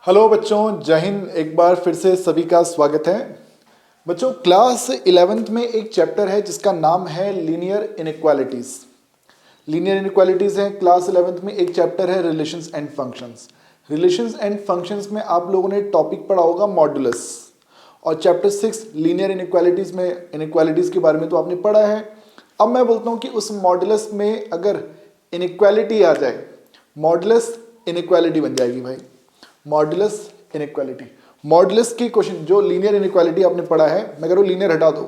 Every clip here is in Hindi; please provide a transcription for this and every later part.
हेलो बच्चों, जय हिंद। एक बार फिर से सभी का स्वागत है। बच्चों, क्लास 11th में एक चैप्टर है जिसका नाम है लीनियर इनइक्वालिटीज। लीनियर इनइक्वालिटीज है क्लास 11th में। एक चैप्टर है relations and functions. Relations and functions में आप लोगों ने टॉपिक पढ़ा होगा मॉडुलस, और चैप्टर 6 लीनियर इनइक्वालिटीज में इनइक्वालिटीज के बारे में तो आपने पढ़ा है। अब मैं बोलता हूं कि उस मॉडुलस में अगर इनइक्वालिटी आ जाए, मॉडुलस इनइक्वालिटी बन जाएगी भाई। मॉडुलस इनइक्वालिटी, मॉडुलस की क्वेश्चन जो लीनियर इनइक्वालिटी आपने पढ़ा है, मैं कह रहा हूं लीनियर हटा दो,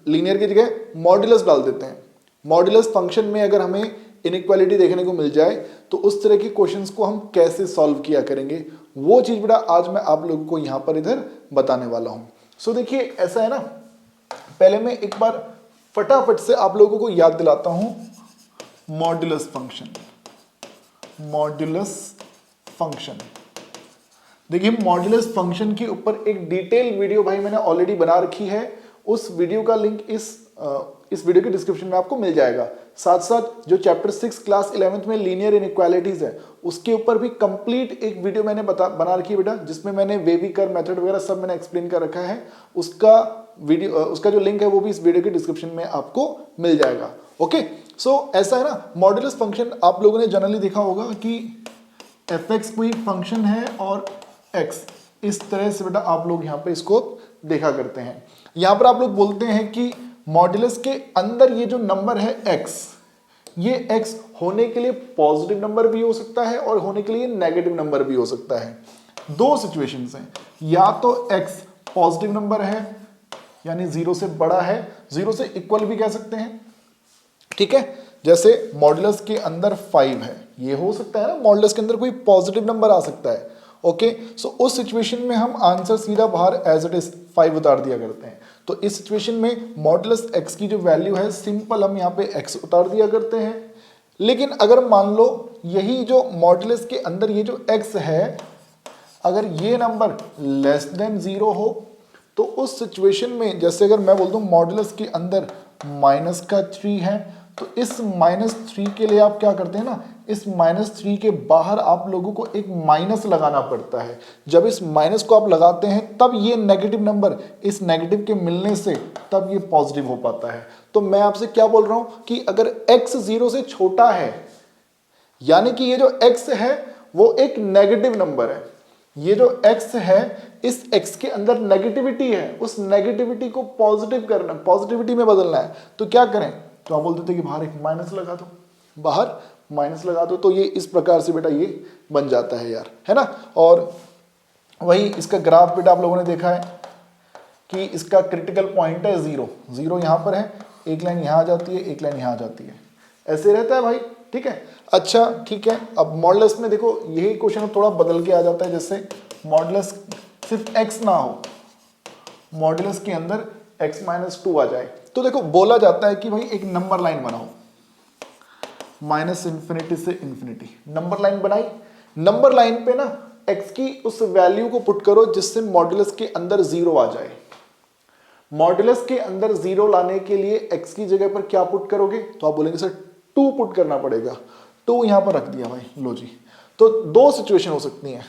लीनियर की जगह मॉडुलस डाल देते हैं। मॉडुलस फंक्शन में अगर हमें इनइक्वालिटी देखने को मिल जाए तो उस तरह के क्वेश्चंस को हम कैसे सॉल्व किया करेंगे, वो चीज बेटा आज मैं आप लोगों को यहां पर इधर बताने वाला हूं। सो देखिए, ऐसा है ना, पहले मैं एक बार फटाफट से आप लोगों को याद दिलाता हूं मॉडुलस फंक्शन। मॉडुलस फंक्शन, देखिए मॉडुलस फंक्शन के ऊपर एक डिटेल वीडियो भाई मैंने ऑलरेडी बना रखी है। उस वीडियो का लिंक इस वीडियो के डिस्क्रिप्शन में आपको मिल जाएगा। साथ साथ जो चैप्टर 6 क्लास 11th में लीनियर इनइक्वालिटीज है, उसके ऊपर भी कंप्लीट एक वीडियो मैंने बना रखी है बेटा, जिसमें मैंने वेवी कर्व मेथड वगैरह सब मैंने एक्सप्लेन कर रखा है। उसका जो लिंक है वो भी इस वीडियो के डिस्क्रिप्शन में आपको मिल जाएगा। ओके, सो ऐसा है ना, मॉडुलस फंक्शन आप लोगों ने जनरली देखा होगा कि fx कोई फंक्शन है और x, इस तरह से बेटा आप लोग यहां पे इसको देखा करते हैं। यहां पर आप लोग बोलते हैं कि मॉडुलस के अंदर ये जो नंबर है x, ये x होने के लिए पॉजिटिव नंबर भी हो सकता है और होने के लिए नेगेटिव नंबर भी हो सकता है। दो सिचुएशंस हैं, या तो x पॉजिटिव नंबर है यानी 0 से बड़ा है, 0 से इक्वल भी कह सकते हैं, ठीक है। जैसे मॉडुलस के अंदर 5 है, ये हो सकता है ना, मॉडुलस के अंदर कोई पॉजिटिव नंबर आ सकता है। ओके, सो उस सिचुएशन में हम आंसर सीधा बाहर एज इट इज 5 उतार दिया करते हैं। तो इस सिचुएशन में मॉडुलस x की जो वैल्यू है, सिंपल हम यहाँ पे x उतार दिया करते हैं। लेकिन अगर मान लो यही जो मॉडुलस के अंदर ये जो x है, अगर ये नंबर लेस देन 0 हो, तो उस सिचुएशन में जैसे अगर मैं बोल दूं मॉडुलस के अंदर -3 है, तो इस -3 के लिए आप क्या करते हैं ना, इस -3 के बाहर आप लोगों को एक माइनस लगाना पड़ता है। जब इस माइनस को आप लगाते हैं तब ये नेगेटिव नंबर इस नेगेटिव के मिलने से तब ये पॉजिटिव हो पाता है। तो मैं आपसे क्या बोल रहा हूं कि अगर x 0 से छोटा है, यानी कि ये जो x है वो एक नेगेटिव नंबर है, ये जो x है इस x के अंदर नेगेटिविटी है, उस नेगेटिविटी को पॉजिटिव करना, पॉजिटिविटी में बदलना है। तो क्या करें, तो आप बोलते थे कि बाहर एक माइनस लगा दो, बाहर माइनस लगा दो, तो ये इस प्रकार से बेटा ये बन जाता है यार, है ना। और वही इसका ग्राफ बेटा आप लोगों ने देखा है कि इसका क्रिटिकल पॉइंट है 0, 0 यहां पर है, एक लाइन यहां आ जाती है, एक लाइन यहां आ जाती है, ऐसे रहता है भाई, ठीक है। अच्छा ठीक है, अब मॉडुलस में देखो यही क्वेश्चन थोड़ा बदल के आ जाता है, जैसे मॉडुलस सिर्फ x ना हो, मॉडुलस के अंदर x -2 आ जाए, तो देखो बोला जाता है कि भाई एक नंबर लाइन बनाओ, -∞ से ∞, नंबर लाइन बनाई। नंबर लाइन पे ना x की उस वैल्यू को पुट करो जिससे मॉडुलस के अंदर 0 आ जाए। मॉडुलस के अंदर 0 लाने के लिए x की जगह पर क्या पुट करोगे, तो आप बोलेंगे सर 2 पुट करना पड़ेगा, 2 यहां पर रख दिया भाई, लो जी। तो दो सिचुएशन हो सकती हैं,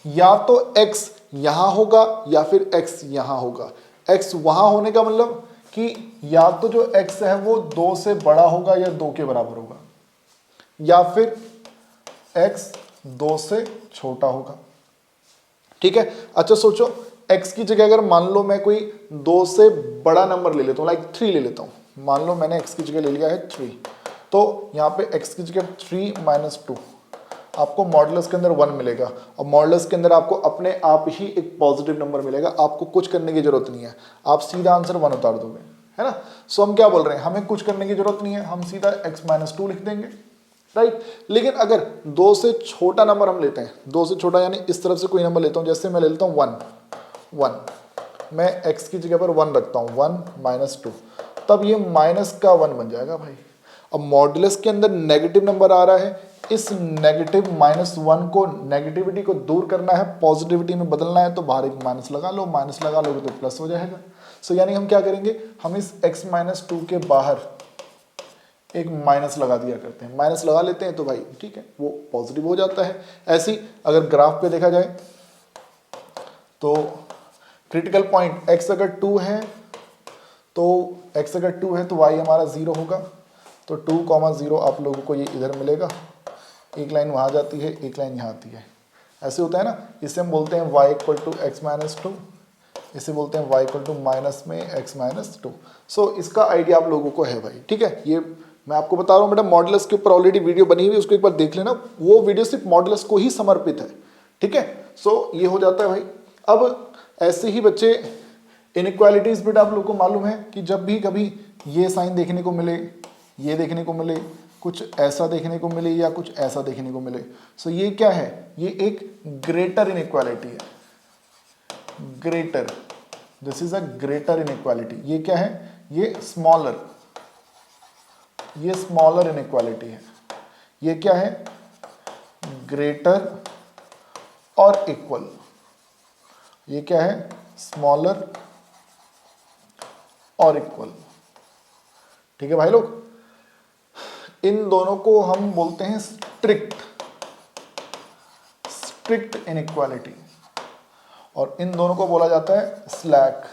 या तो x यहां होगा या फिर x यहां होगा। x वहां होने का मतलब कि या तो जो x है वो 2 से बड़ा होगा या 2 के बराबर होगा, या फिर x 2 से छोटा होगा, ठीक है। अच्छा सोचो, x की जगह अगर मान लो मैं कोई 2 से बड़ा नंबर ले लेता हूं, लाइक 3 ले लेता हूं, मान लो मैंने x की जगह ले लिया है 3, तो यहां पे x की जगह 3 - 2, आपको मॉडुलस के अंदर 1 मिलेगा, और मॉडुलस के अंदर आपको अपने आप ही एक पॉजिटिव नंबर मिलेगा, आपको कुछ करने की जरूरत नहीं है, आप सीधा आंसर 1 उतार दोगे, है ना। सो हम क्या बोल रहे हैं, हमें कुछ करने की जरूरत नहीं है, हम सीधा x -2 लिख देंगे, राइट। लेकिन अगर 2 से छोटा नंबर हम लेते हैं, 2 से छोटा यानी इस तरफ से कोई नंबर लेता हूं, जैसे मैं ले लेता हूं 1, मैं x की जगह पर 1 रखता हूं, 1 -2, तब ये माइनस का 1 बन जाएगा भाई। अब मॉडुलस के अंदर नेगेटिव नंबर आ रहा है, इस नेगेटिव -1 को, नेगेटिविटी को दूर करना है, पॉजिटिविटी में बदलना है, तो बाहर एक माइनस लगा लो, माइनस लगा लोगे तो प्लस हो जाएगा। सो यानी हम क्या करेंगे, हम इस x -2 के बाहर एक माइनस लगा दिया करते हैं, माइनस लगा लेते हैं तो भाई ठीक है वो पॉजिटिव हो जाता है। ऐसी अगर ग्राफ पे देखा जाए तो क्रिटिकल पॉइंट x अगर 2 है तो x अगर 2 है तो y हमारा 0 होगा। तो 2,0 आप लोगों को ये इधर मिलेगा, एक लाइन वहाँ जाती है, एक लाइन यहाँ आती है, ऐसे होता है ना। इसे हम बोलते हैं y equal to x minus 2, इसे बोलते हैं y इक्वल टू माइनस में x माइनस 2। सो इसका आइडिया आप लोगों को है भाई, ठीक है। ये मैं आपको बता रहा हूँ बेटा, मॉडुलस के ऊपर ऑलरेडी वीडियो बनी हुई है, उसको एक बार देख लेना, वो वीडियो सिर्फ मॉडुलस को ही समर्पित है, ठीक है। सो ये हो जाता है भाई। अब ऐसे ही बच्चे इनइक्वालिटीज बेटा आप लोगों को मालूम है कि जब भी कभी ये साइन देखने को मिले, ये देखने को मिले, कुछ ऐसा देखने को मिले या कुछ ऐसा देखने को मिले, सो ये क्या है, ये एक ग्रेटर इनइक्वालिटी है। Greater, this is a greater inequality. ये क्या है, ये स्मॉलर, ये स्मॉलर इनइक्वालिटी है। ये क्या है, ग्रेटर और इक्वल। ये क्या है, स्मॉलर और इक्वल, ठीक है भाई लोग। इन दोनों को हम बोलते हैं स्ट्रिक्ट इनइक्वालिटी, और इन दोनों को बोला जाता है स्लैक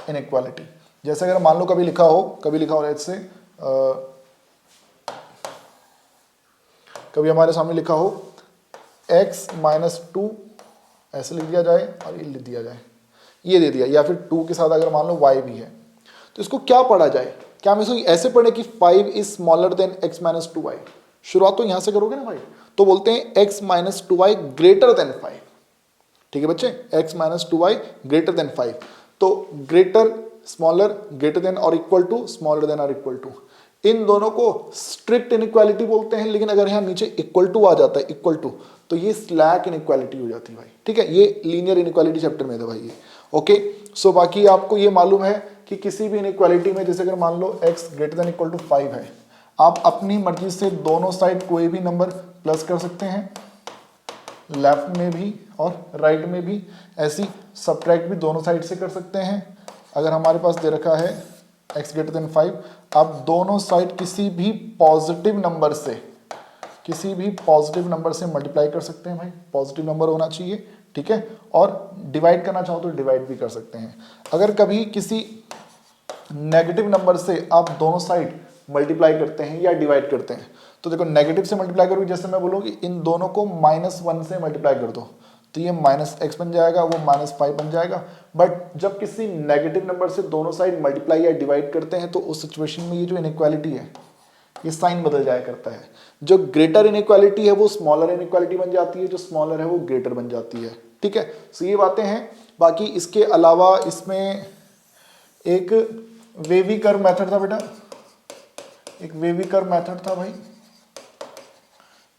इनइक्वालिटी। जैसे अगर मान लो कभी लिखा हो ऐसे कभी हमारे सामने लिखा हो x माइनस 2 ऐसे लिख दिया जाए और ये लिख दिया जाए, ये दे दिया, या फिर 2 के साथ अगर मान लो y भी है, तो इसको क्या पढ़ा जाए, क्या हम इसको ऐसे पढ़े कि 5 is smaller than x minus 2y। शुरुआत तो यहां से करोगे ना भाई, तो बोलते हैं x minus 2y greater than 5, ठीक है बच्चे, x minus 2y greater than 5। तो ग्रेटर, स्मॉलर, ग्रेटर देन और इक्वल टू, स्मॉलर देन और इक्वल टू, इन दोनों को स्ट्रिक्ट इनइक्वालिटी बोलते हैं। लेकिन अगर यहाँ नीचे इक्वल टू आ जाता है, इक्वल टू, तो ये स्लैक इनइक्वालिटी हो जाती है भाई, ठीक है। ये लीनियर इनइक्वालिटी चैप्टर में था भाई ये, ओके। सो बाकी आपको ये मालूम है कि किसी भी इनइक्वालिटी में, जैसे अगर मान लो x greater than equal to 5 है, आप अपनी मर्जी से दोनों साइड कोई भी नंबर प्लस कर सकते हैं, लेफ्ट में भी और राइट में भी, ऐसी सब्ट्रैक्ट भी दोनों साइड से कर सकते हैं। अगर हमारे पास दे रखा है x ग्रेटर देन 5, आप दोनों साइड किसी भी पॉजिटिव नंबर से मल्टीप्लाई कर सकते हैं भाई, पॉजिटिव नंबर होना चाहिए, ठीक है। और डिवाइड करना चाहो तो डिवाइड भी कर सकते हैं। अगर कभी किसी नेगेटिव नंबर से आप दोनों साइड मल्टीप्लाई करते हैं या डिवाइड करते हैं, तो देखो नेगेटिव से मल्टीप्लाई करोगे, जैसे मैं बोलूँ कि इन दोनों को -1 से मल्टीप्लाई कर दो, तो ये -x बन जाएगा, वो -5 बन जाएगा। बट जब किसी नेगेटिव नंबर से दोनों साइड मल्टीप्लाई या डिवाइड करते हैं, तो उस सिचुएशन में ये जो इनइक्वालिटी है, ये साइन बदल जाया करता है। जो ग्रेटर इनइक्वालिटी है वो स्मॉलर इनइक्वालिटी बन जाती है, जो स्मॉलर है वो ग्रेटर बन जाती है, ठीक है। सो ये बातें हैं। बाकी इसके अलावा इसमें एक वेवी कर्व मेथड था बेटा, एक वेवी कर्व मेथड था भाई,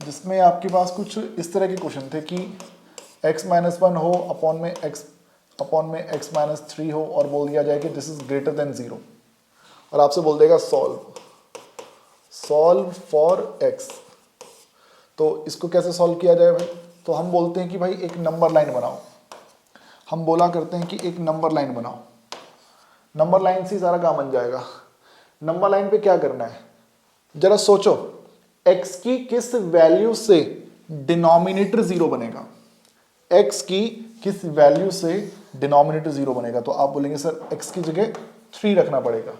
जिसमें आपके पास कुछ इस तरह के क्वेश्चन थे कि x माइनस 1 हो, अपॉन में x माइनस 3 हो, और बोल दिया जाए कि दिस इज ग्रेटर देन 0, और आपसे बोल देगा सॉल्व फॉर x। तो इसको कैसे सॉल्व किया जाए भाई, तो हम बोलते हैं कि भाई एक नंबर लाइन बनाओ, हम बोला करते हैं कि एक नंबर लाइन बनाओ, नंबर लाइन से सारा काम बन जाएगा। नंबर लाइन पे क्या करना है, जरा सोचो, x की किस वैल्यू से डिनोमिनेटर 0 बनेगा, x की किस वैल्यू से डिनोमिनेटर 0 बनेगा। तो आप बोलेंगे सर x की जगह 3 रखना पड़ेगा,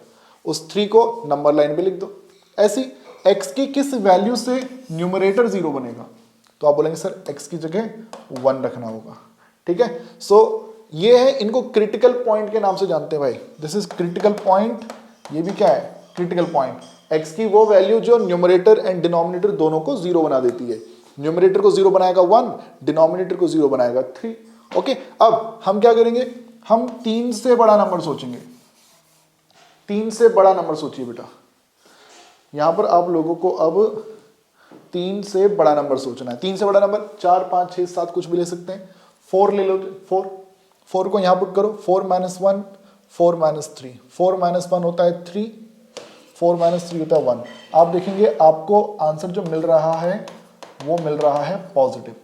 उस 3 को नंबर लाइन पे लिख दो। ऐसी x की किस वैल्यू से न्यूमरेटर 0 बनेगा, तो आप बोलेंगे सर x की जगह 1 रखना होगा, ठीक है। सो ये है, इनको क्रिटिकल पॉइंट के नाम से जानते हैं भाई, दिस इज क्रिटिकल पॉइंट। ये भी क्या है, क्रिटिकल पॉइंट। x की वो वैल्यू जो न्यूमरेटर एंड डिनोमिनेटर दोनों को 0 बना देती है। न्यूमरेटर को 0 बनाएगा 1, डिनोमिनेटर को 0 बनाएगा 3, ओके। अब हम क्या करेंगे, हम 3 से बड़ा नंबर सोचेंगे। 3 से बड़ा नंबर सोचिए बेटा, यहां पर आप लोगों को अब 3 से बड़ा नंबर सोचना है। 3 से बड़ा नंबर 4, 5, 6, 7 कुछ भी ले सकते हैं। 4 ले लो, 4 को यहां पुट करो, 4 माइनस 1, 4 माइनस 3, 4 माइनस 1 होता है 3, 4 माइनस 3 होता है 1। आप देखेंगे आपको आंसर जो मिल रहा है वो मिल रहा है पॉजिटिव।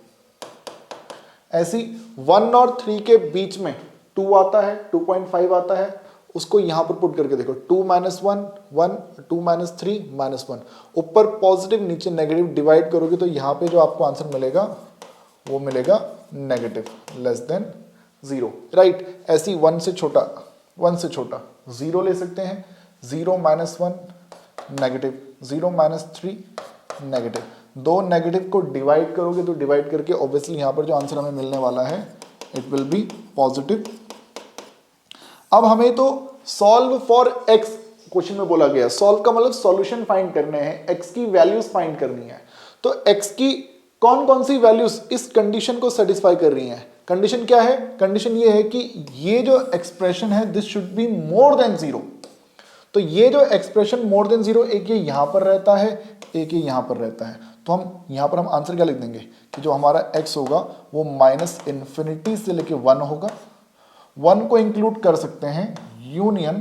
ऐसी 1 और 3 के बीच में 2 आता है, 2.5 आता है, उसको यहां पर पुट करके देखो, 2 माइनस 1, 1, 2 माइनस 3, -1, ऊपर पॉजिटिव नीचे नेगेटिव डिवाइड करोगे तो यहां पे जो आपको आंसर मिलेगा वो मिलेगा नेगेटिव लेस देन 0, राइट। ऐसी 1 से छोटा 0 ले सकते हैं, 0 माइनस 1 नेगेटिव, 0 माइनस 3 नेगेटिव। दो नेगेटिव को डिवाइड करोगे तो डिवाइड करके ऑब्वियसली यहां पर जो आंसर हमें मिलने वाला है इट विल बी पॉजिटिव। अब हमें तो सॉल्व फॉर x क्वेश्चन में बोला गया, सॉल्व का मतलब सॉल्यूशन फाइंड करने हैं, x की वैल्यूज फाइंड करनी है। तो x की कौन कौन सी वैल्यूज इस कंडीशन को सेटिस्फाई कर रही हैं? कंडीशन क्या है? कंडीशन ये है कि ये जो एक्सप्रेशन है this should be more than 0। तो ये जो एक्सप्रेशन मोर देन 0, एक ये यहां पर रहता है, एक ये यहां पर रहता है। तो हम यहां पर हम आंसर क्या लिख देंगे कि जो हमारा x होगा वो -∞ से लेके 1 होगा। 1 को इंक्लूड कर सकते हैं यूनियन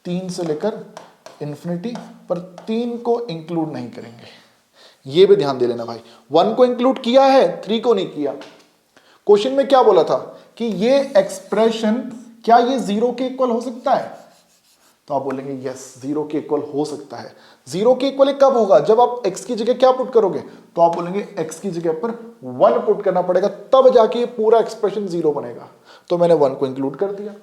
3 से लेकर इन्फिनिटी, पर 3 को इंक्लूड नहीं करेंगे। ये भी ध्यान दे लेना भाई, 1 को इंक्लूड किया है, 3 को नहीं किया। क्वेश्चन में क्या बोला था कि ये एक्सप्रेशन क्या ये 0 के इक्वल हो सकता है? तो आप बोलेंगे यस 0 के इक्वल हो सकता है। 0 के इक्वल कब होगा? जब आप x की जगह क्या पुट करोगे? तो आप बोलेंगे x की जगह पर 1 पुट करना पड़ेगा, तब जाके पूरा एक्सप्रेशन 0 बनेगा। तो मैंने 1 को इंक्लूड कर दिया।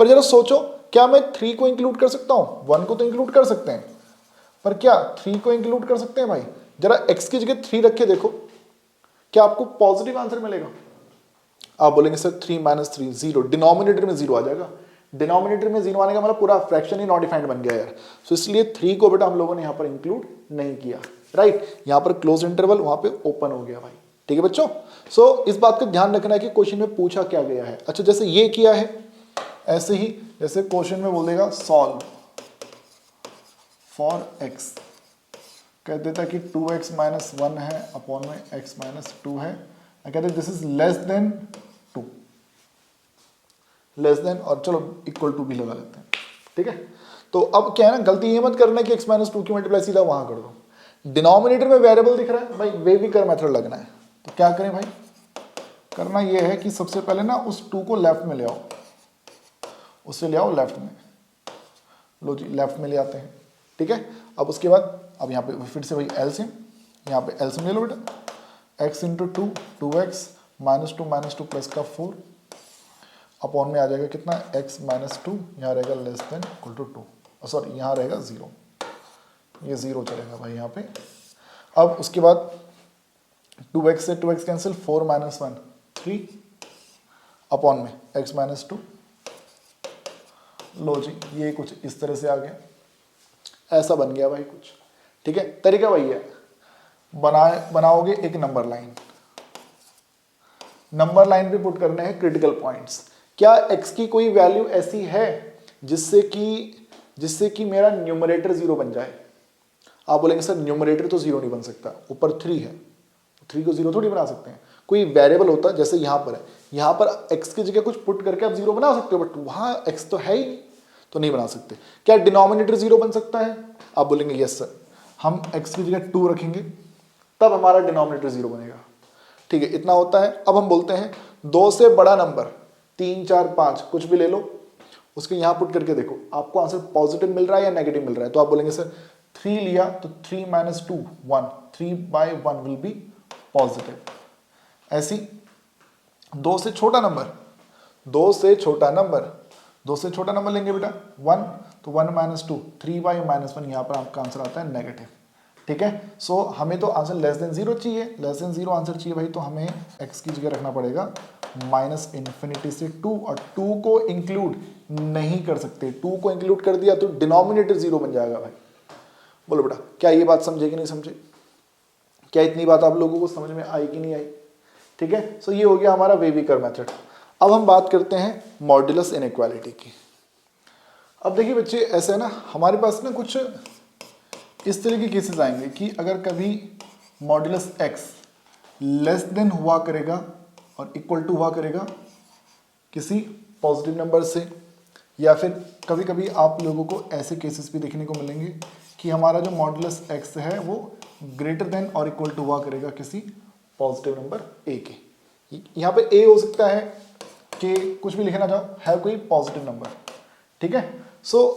पर जरा सोचो, क्या मैं 3 को इंक्लूड कर सकता हूं? 1 को तो इंक्लूड कर सकते हैं, पर क्या 3 को इंक्लूड कर सकते हैं भाई? जरा x की जगह 3 रख के देखो, क्या आपको पॉजिटिव आंसर मिलेगा? आप बोलेंगे सर 3 माइनस 3 0, डिनोमिनेटर में 0 आ जाएगा। डिनोमिनेटर में 0 आने का मतलब पूरा फ्रैक्शन ही नॉट डिफाइंड बन गया यार। सो इसलिए 3 को बेटा हम लोगों ने यहां पर इंक्लूड नहीं किया, राइट। यहां पर क्लोज इंटरवल, वहां पे ओपन हो गया भाई, ठीक है बच्चों। सो इस बात का ध्यान रखना है कि क्वेश्चन में पूछा क्या गया है। अच्छा, जैसे ये किया है, ऐसे ही जैसे क्वेश्चन में बोल देगा सॉल्व फॉर x, कह देता कि 2x माइनस 1 है अपॉन में x माइनस 2 है, कहते this is less then 2, less then, और चलो इक्वल टू भी लगा लेते हैं, ठीक है। तो अब क्या है ना, गलती ये मत करना कि x माइनस 2 की मल्टीप्लाई सीधा वहां कर दो। डिनोमिनेटर में वेरिएबल दिख रहा है भाई, वेविकर मेथड लगना है। तो क्या करें भाई? करना ये है कि सबसे पहले ना उस 2 को लेफ्ट में ले आओ, उससे ले आओ लेफ्ट में, लो जी लेफ्ट में ले आते हैं, ठीक है। अब उसके बाद अब यहाँ पे फिर से वही एलसीएम, यहाँ पे एलसीएम ले लो बेटा, x into 2 2x minus 2 plus का 4 अपॉन में आ जाएगा कितना x माइनस 2, यहाँ रहेगा less than equal to 2, sorry यहाँ रहेगा 0, ये 0 चलेगा भाई यहाँ पे। अब उसके बाद 2x से 2x कैंसिल, 4 माइनस 1 3 अपॉन में x माइनस 2, लो जी ये कुछ इस तरह से आ गया, ऐसा बन गया भाई कुछ, ठीक है। तरीका वही है, बनाओगे एक नंबर लाइन, नंबर लाइन पे पुट करने हैं क्रिटिकल पॉइंट्स। क्या x की कोई वैल्यू ऐसी है जिससे कि मेरा न्यूमरेटर 0 बन जाए? आप बोलेंगे सर न्यूमरेटर तो 0 नहीं बन सकता, ऊपर 3 है, 3 को 0 थोड़ी बना सकते हैं। कोई वेरिएबल होता है, जैसे यहां पर है, यहां पर x की जगह कुछ पुट करके आप 0 बना सकते हो, बट वहां x तो है ही, तो नहीं बना सकते। क्या डिनोमिनेटर 0 बन सकता है? आप बोलेंगे यस सर, हम x की जगह 2 रखेंगे तब हमारा डिनोमिनेटर 0 बनेगा, ठीक है। इतना होता है। अब हम बोलते हैं 2 से बड़ा नंबर 3 4 5 कुछ भी ले लो, उसके यहां पुट करके देखो आपको आंसर पॉजिटिव मिल रहा है या नेगेटिव मिल रहा है। तो आप बोलेंगे सर 3 लिया तो 3 माइनस 2 1, 3/1 विल बी पॉजिटिव। ऐसी 2 से छोटा नंबर, 2 से छोटा नंबर लेंगे बेटा 1, तो 1 माइनस 2 3/-1, यहां पर आपका आंसर आता है नेगेटिव, ठीक है। सो हमें तो आंसर लेस देन 0 चाहिए, लेस देन 0 आंसर चाहिए भाई, तो हमें x की जगह रखना पड़ेगा -∞ से 2, और 2 को इंक्लूड नहीं कर सकते। 2 को इंक्लूड कर दिया तो डिनोमिनेटर 0 बन जाएगा भाई। बोलो बेटा क्या ये बात समझे कि नहीं समझे? क्या इतनी बात आप लोगों को समझ में आई कि नहीं आई? ठीक है। सो ये हो गया हमारा वेविकर मेथड। अब हम बात करते हैं मॉड्यूलस इनइक्वालिटी की। अब देखिए बच्चे, ऐसे है ना, हमारे पास ना कुछ इस तरह के केसेस आएंगे कि अगर कभी मॉड्यूलस x लेस देन हुआ करेगा और इक्वल टू हुआ करेगा किसी पॉजिटिव नंबर से, या फिर कभी कभी आप लोगों को ऐसे केसेस भी देखने को मिलेंगे कि हमारा जो मॉड्यूलस x है वो ग्रेटर देन और इक्वल टू हुआ करेगा किसी पॉजिटिव नंबर a के। यहाँ पे a हो सकता है कि कुछ भी लिखना चाहो, है कोई पॉजिटिव नंबर, ठीक है।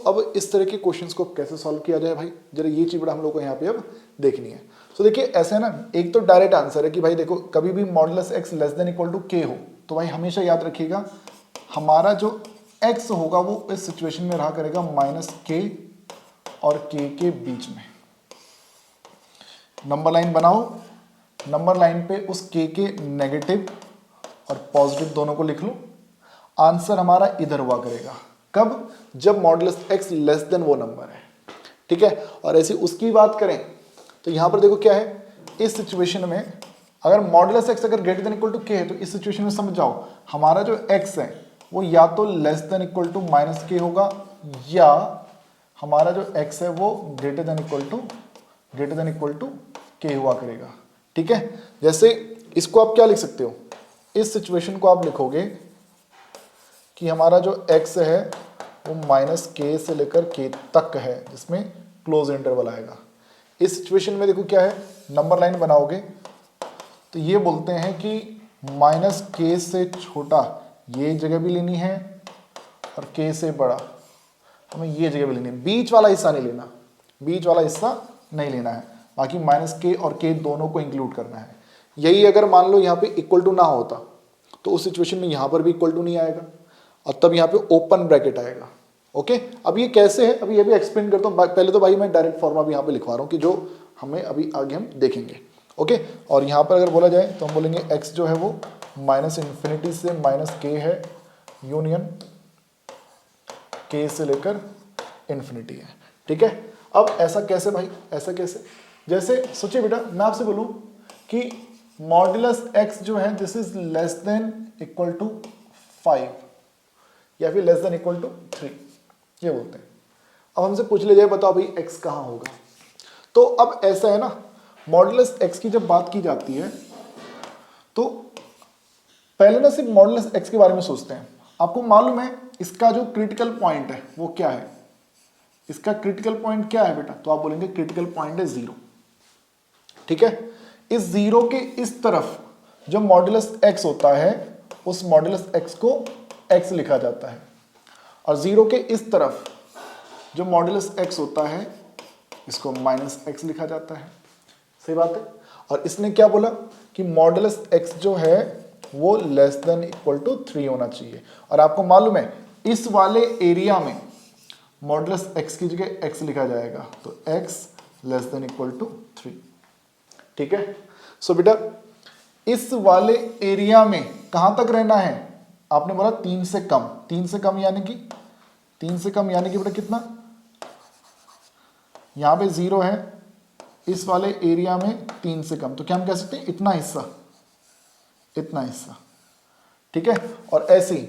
अब इस तरह के क्वेश्चंस को कैसे सॉल्व किया जाए भाई, जरा ये चीज बड़ा हम लोग को यहाँ पे अब देखनी है। तो देखिए ऐसा है ना, एक तो डायरेक्ट आंसर है कि भाई देखो कभी भी modulus x less than equal to के हो तो भाई हमेशा याद रखिएगा हमारा जो एक्स होगा वो इस सिचुएशन में रहा करेगा माइनस के और के बीच में। नंबर लाइन बनाओ, नंबर लाइन पे उस के नेगेटिव और पॉजिटिव दोनों को लिख लो। आंसर हमारा इधर हुआ करेगा, कब? जब मॉडुलस एक्स लेस देन वो नंबर है, ठीक है। और ऐसी उसकी बात करें तो यहां पर देखो क्या है, इस सिचुएशन में अगर मॉडुलस एक्स अगर ग्रेटर देन इक्वल टू के है तो इस सिचुएशन में समझ जाओ हमारा जो एक्स है वो या तो less than equal to minus के होगा या हमारा जो एक्स है वो ग्रेटर देन इक्वल टू के हुआ करेगा, ठीक है। जैसे इसको आप क्या लिख सकते हो, इस सिचुएशन को आप लिखोगे कि हमारा जो x है वो माइनस के से लेकर के तक है जिसमें क्लोज इंटरवल आएगा। इस सिचुएशन में देखो क्या है, नंबर लाइन बनाओगे तो ये बोलते हैं कि माइनस के से छोटा ये जगह भी लेनी है और के से बड़ा हमें ये जगह भी लेनी है, बीच वाला हिस्सा नहीं लेना, बीच वाला हिस्सा नहीं लेना है, बाकी माइनस के और के दोनों को इंक्लूड करना है। यही अगर मान लो यहाँ पे इक्वल टू ना होता तो उस सिचुएशन में यहाँ पर भी इक्वल टू नहीं आएगा और तब यहाँ पे ओपन ब्रैकेट आएगा, ओके। अब ये कैसे है, अभी ये भी एक्सप्लेन करता हूँ। पहले तो भाई मैं डायरेक्ट फॉर्मा भी यहाँ पे लिखवा रहा हूँ कि जो हमें अभी आगे हम देखेंगे, ओके। और यहाँ पर अगर बोला जाए तो हम बोलेंगे एक्स जो है वो माइनस इन्फिनिटी से माइनस के है यूनियन के से लेकर इन्फिनिटी है, ठीक है। अब ऐसा कैसे भाई, ऐसा कैसे? जैसे सोचिए बेटा, मैं आपसे बोलूं कि मॉडुलस एक्स जो है this is less than equal to 5 या फिर लेस देन इक्वल टू 3, ये बोलते हैं। अब हमसे पूछ ले जाए बताओ भाई एक्स कहाँ होगा, तो अब ऐसा है ना, मॉडुलस एक्स की जब बात की जाती है तो पहले ना सिर्फ मॉडुलस एक्स के बारे में सोचते हैं। आपको मालूम है इसका जो क्रिटिकल पॉइंट है वो क्या है, इसका क्रिटिकल पॉइंट क्या है बेटा? तो आप बोलेंगे क्रिटिकल पॉइंट है 0, ठीक है। इस 0 के इस तरफ जो मॉडुलस एक्स होता है उस मॉडुलस एक्स को x लिखा जाता है और 0 के इस तरफ जो मॉडुलस x होता है इसको माइनस x लिखा जाता है, सही बात है। और इसने क्या बोला कि मॉडुलस x जो है वो लेस देन इक्वल टू 3 होना चाहिए। और आपको मालूम है इस वाले एरिया में मॉडुलस x की जगह x लिखा जाएगा तो x less than equal to 3, ठीक है। सो बेटा इस वाले एरिया में कहां तक रहना है? आपने बोला 3 से कम, 3 से कम यानी कि 3 से कम यानी कि बेटा कितना? यहां पे 0 है, इस वाले एरिया में 3 से कम, तो क्या हम कह सकते हैं इतना हिस्सा, इतना हिस्सा, ठीक है। और ऐसे ही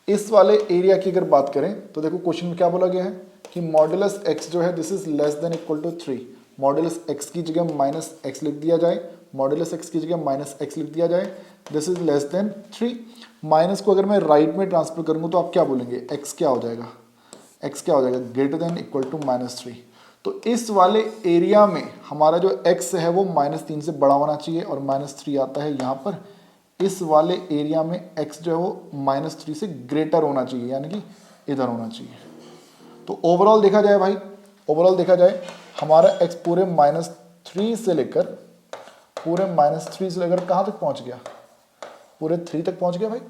इस वाले एरिया की अगर बात करें तो देखो क्वेश्चन में क्या बोला गया है कि मॉडुलस x जो है this is less than equal to 3, modulus x की जगह माइनस x लिख दिया जाए, मॉडुलस x की जगह माइनस x लिख दिया जाए, this is less then 3। Minus को अगर मैं राइट में ट्रांसफर करूंगा तो आप क्या बोलेंगे, x क्या हो जाएगा, x क्या हो जाएगा, ग्रेटर देन इक्वल टू -3। तो इस वाले एरिया में हमारा जो x है वो -3 से बड़ा होना चाहिए और -3 आता है यहाँ पर। इस वाले एरिया में x जो है वो -3 से ग्रेटर होना चाहिए यानी कि इधर होना चाहिए। तो ओवरऑल देखा जाए भाई, ओवरऑल देखा जाए हमारा x पूरे -3 से लेकर कहाँ तक पहुंच गया, पूरे 3 तक पहुंच गया भाई,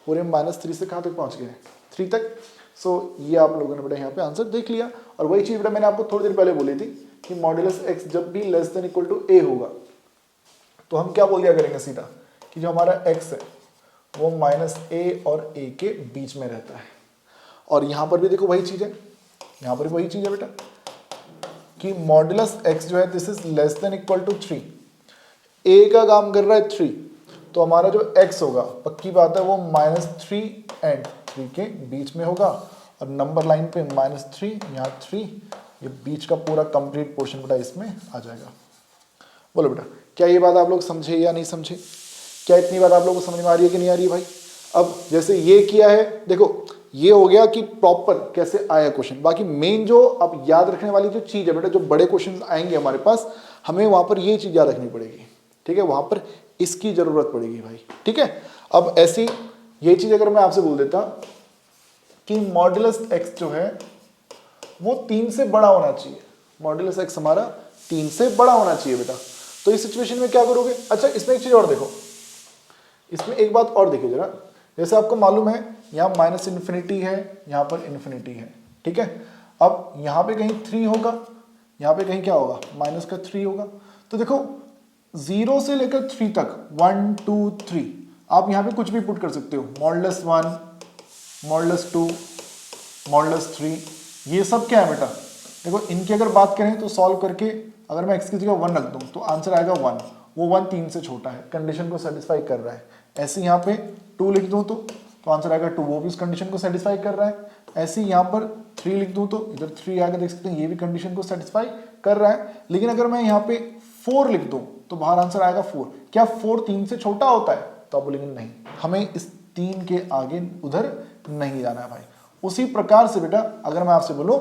पूरे -3 से कहाँ तक पहुंच गए, 3 तक। सो ये आप लोगों ने बेटा यहाँ पे आंसर देख लिया। और वही चीज बेटा मैंने आपको थोड़ी देर पहले बोली थी कि मॉडुलस x जब भी less than equal to a होगा तो हम क्या बोल दिया करेंगे सीधा कि जो हमारा x है वो -a और a के बीच में रहता है। और यहाँ पर भी देखो वही चीज है, यहाँ पर भी वही चीज है बेटा कि मॉडुलस x जो है this is less than equal to 3, a का काम कर रहा है 3, तो हमारा जो x होगा पक्की बात है वो -3 एंड 3 के बीच में होगा। और नंबर लाइन पे -3 यहाँ 3, ये बीच का पूरा कंप्लीट पोर्शन बेटा इसमें आ जाएगा। बोलो बेटा क्या ये बात आप लोग समझे या नहीं समझे? क्या इतनी बात आप लोगों को समझ में आ रही है कि नहीं आ रही है भाई? अब जैसे ये किया है, देखो ये हो गया कि प्रॉपर कैसे आया क्वेश्चन। बाकी मेन जो अब याद रखने वाली जो चीज है बेटा, जो बड़े क्वेश्चन आएंगे हमारे पास, हमें वहां पर ये चीज याद रखनी पड़ेगी, ठीक है, वहां पर इसकी जरूरत पड़ेगी भाई, ठीक है। अब ऐसी ये चीज अगर मैं आपसे बोल देता कि मॉडुलस x जो है वो 3 से बड़ा होना चाहिए, मॉडुलस x हमारा 3 से बड़ा होना चाहिए बेटा, तो इस सिचुएशन में क्या करोगे? अच्छा इसमें एक चीज और देखो, इसमें एक बात और देखिए जरा, जैसे आपको मालूम है यहाँ माइनस इन्फिनिटी है, यहाँ पर इन्फिनिटी है, ठीक है। अब यहाँ पे कहीं 3 होगा, यहाँ पे कहीं क्या होगा? माइनस का 3 होगा। तो देखो 0 से लेकर 3 तक 1 2 3 आप यहाँ पे कुछ भी पुट कर सकते हो, मॉडुलस 1, मॉडुलस 2, मॉडुलस 3, ये सब क्या है बेटा? देखो इनकी अगर बात करें तो सॉल्व करके अगर मैं x की जगह 1 रख दूं तो आंसर आएगा 1, वो 1 3 से छोटा है, कंडीशन को सेटिस्फाई कर रहा है। ऐसे यहाँ पे 2 लिख दूं तो आंसर आएगा 2, वो भी इस कंडीशन को सेटिस्फाई कर रहा है। ऐसे यहाँ पर 3 लिख दूं तो इधर 3 आगे देख सकते हैं, ये भी कंडीशन को सेटिस्फाई कर रहा है। लेकिन अगर मैं यहाँ पे 4 लिख दूं तो बाहर आंसर आएगा 4। क्या 4 3 से छोटा होता है? तो आप बोलेंगे नहीं, हमें इस 3 के आगे उधर नहीं जाना है भाई। उसी प्रकार से बेटा अगर मैं आपसे बोलूं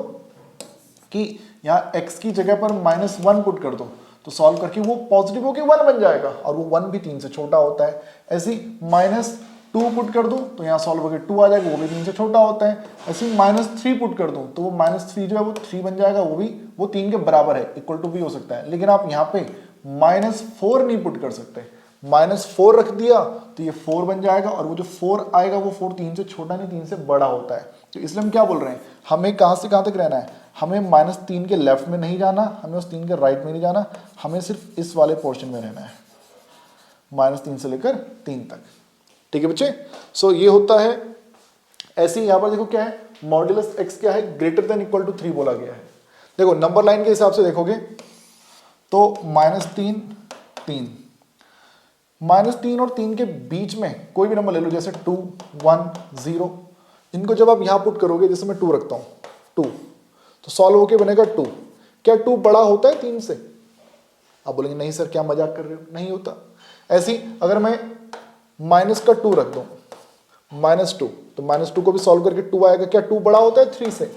कि यहाँ x की जगह पर -1 पुट कर दो तो सॉल्व करके वो पॉजिटिव होके 1 बन जाएगा, और वो 1 भी 3 से छोटा होता है। ऐसे -2 पुट कर दूं तो यहाँ सॉल्व होके 2 आ जाएगा, वो भी 3 से छोटा होता है। ऐसे -3 पुट कर दूं तो वो -3 जो है वो 3 बन जाएगा, वो 3 के बराबर है, इक्वल टू भी हो सकता है। लेकिन आप यहाँ पे -4 नहीं पुट कर सकते, -4 रख दिया तो ये 4 बन जाएगा, और वो जो 4 आएगा वो 4 3 से छोटा नहीं 3 से बड़ा होता है। तो इसलिए हम क्या बोल रहे हैं, हमें कहाँ से कहाँ तक रहना है? हमें -3 के लेफ्ट में नहीं जाना, हमें उस 3 के राइट में नहीं जाना, हमें सिर्फ इस वाले पोर्शन में रहना है, -3 से लेकर 3 तक। ठीक है बच्चे, सो ये होता है। ऐसे ही यहाँ पर देखो क्या है, मॉड्यूलस x क्या है? ग्रेटर देन इक्वल टू 3 बोला गया है। देखो नंबर लाइन के हिसाब से देखोगे तो -3 3, -3 और 3 के बीच में कोई भी नंबर ले लो, जैसे 2 1 0, इनको जब आप यहां पुट करोगे, जैसे मैं 2 रखता हूं 2, तो सॉल्व होके बनेगा 2। क्या 2 बड़ा होता है 3 से? आप बोलेंगे नहीं सर क्या मजाक कर रहे हो, नहीं होता। ऐसे ही अगर मैं -2 रख दूं -2, तो -2 को भी सॉल्व करके 2 आएगा, क्या 2 बड़ा होता है 3 से?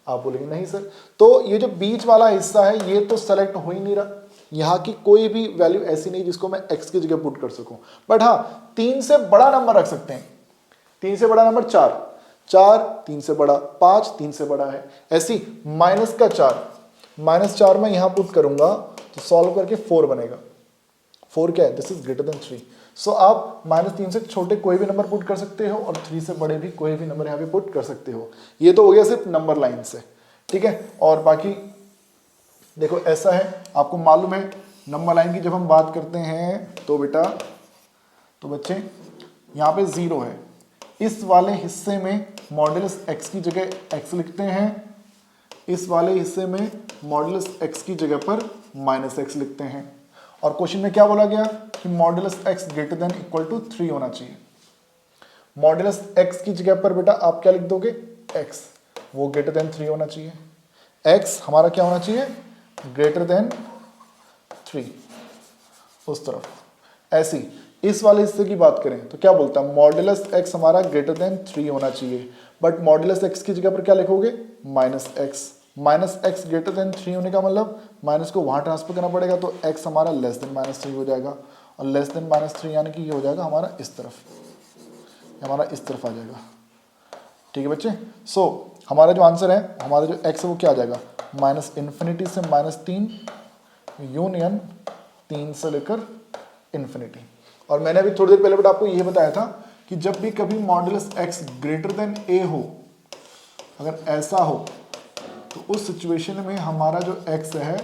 आप बोलेंगे नहीं सर। तो ये जो बीच वाला हिस्सा है ये तो सेलेक्ट हो ही नहीं रहा, यहाँ की कोई भी वैल्यू ऐसी नहीं जिसको मैं x की जगह पुट कर सकूं। बट हाँ 3 से बड़ा नंबर रख सकते हैं, 3 से बड़ा नंबर 4, 4 3 से बड़ा, 5 3 से बड़ा है। ऐसी -4 मैं यहां पुट करूंगा तो सॉल्व करके 4 बनेगा। 4 क्या है? This is greater then 3। सो आप -3 से छोटे कोई भी नंबर पुट कर सकते हो, और 3 से बड़े भी कोई भी नंबर यहाँ पे पुट कर सकते हो। ये तो हो गया सिर्फ नंबर लाइन से, ठीक है। और बाकी देखो ऐसा है, आपको मालूम है नंबर लाइन की जब हम बात करते हैं तो बेटा, तो बच्चे यहाँ पे 0 है, इस वाले हिस्से में मॉड्यूलस x की जगह x लिखते हैं, इस वाले हिस्से में मॉड्यूलस x की जगह पर -x लिखते हैं। और क्वेश्चन में क्या बोला गया कि modulus x greater than equal to 3 होना चाहिए। मॉड्यूलस x की जगह पर बेटा आप क्या लिख दोगे? x, वो ग्रेटर देन 3 होना चाहिए। x हमारा क्या होना चाहिए? ग्रेटर देन 3 उस तरफ। ऐसी इस वाले हिस्से की बात करें तो क्या बोलता है? मॉड्यूलस x हमारा ग्रेटर देन 3 होना चाहिए, बट मॉड्यूलस x की जगह पर क्या लिखोगे? -x। -x ग्रेटर देन 3 होने का मतलब माइनस को वहां ट्रांसफर करना पड़ेगा, तो x हमारा लेस देन -3 हो जाएगा, और लेस देन -3 यानी कि ये हो जाएगा हमारा इस तरफ, हमारा इस तरफ आ जाएगा। ठीक है बच्चे, सो हमारा जो आंसर है, हमारा जो x है वो क्या आ जाएगा? -∞ से -3 यूनियन 3 से लेकर इन्फिनिटी। और मैंने अभी थोड़ी देर पहले बेटा आपको ये बताया था कि जब भी कभी modulus x greater then a हो, अगर ऐसा हो तो उस सिचुएशन में हमारा जो x है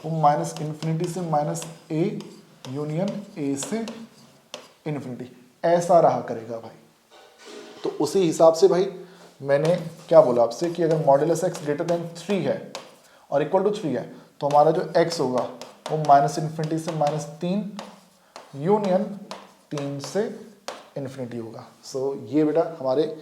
वो -∞ से -a यूनियन a से इन्फिनिटी ऐसा रहा करेगा भाई। तो उसी हिसाब से भाई मैंने क्या बोला आपसे कि अगर मॉड्यूलस x ग्रेटर देन 3 है और इक्वल टू 3 है तो हमारा जो x होगा वो -∞ से -3 यूनियन 3 से इन्फिनिटी होगा। सो ये बेटा हमारे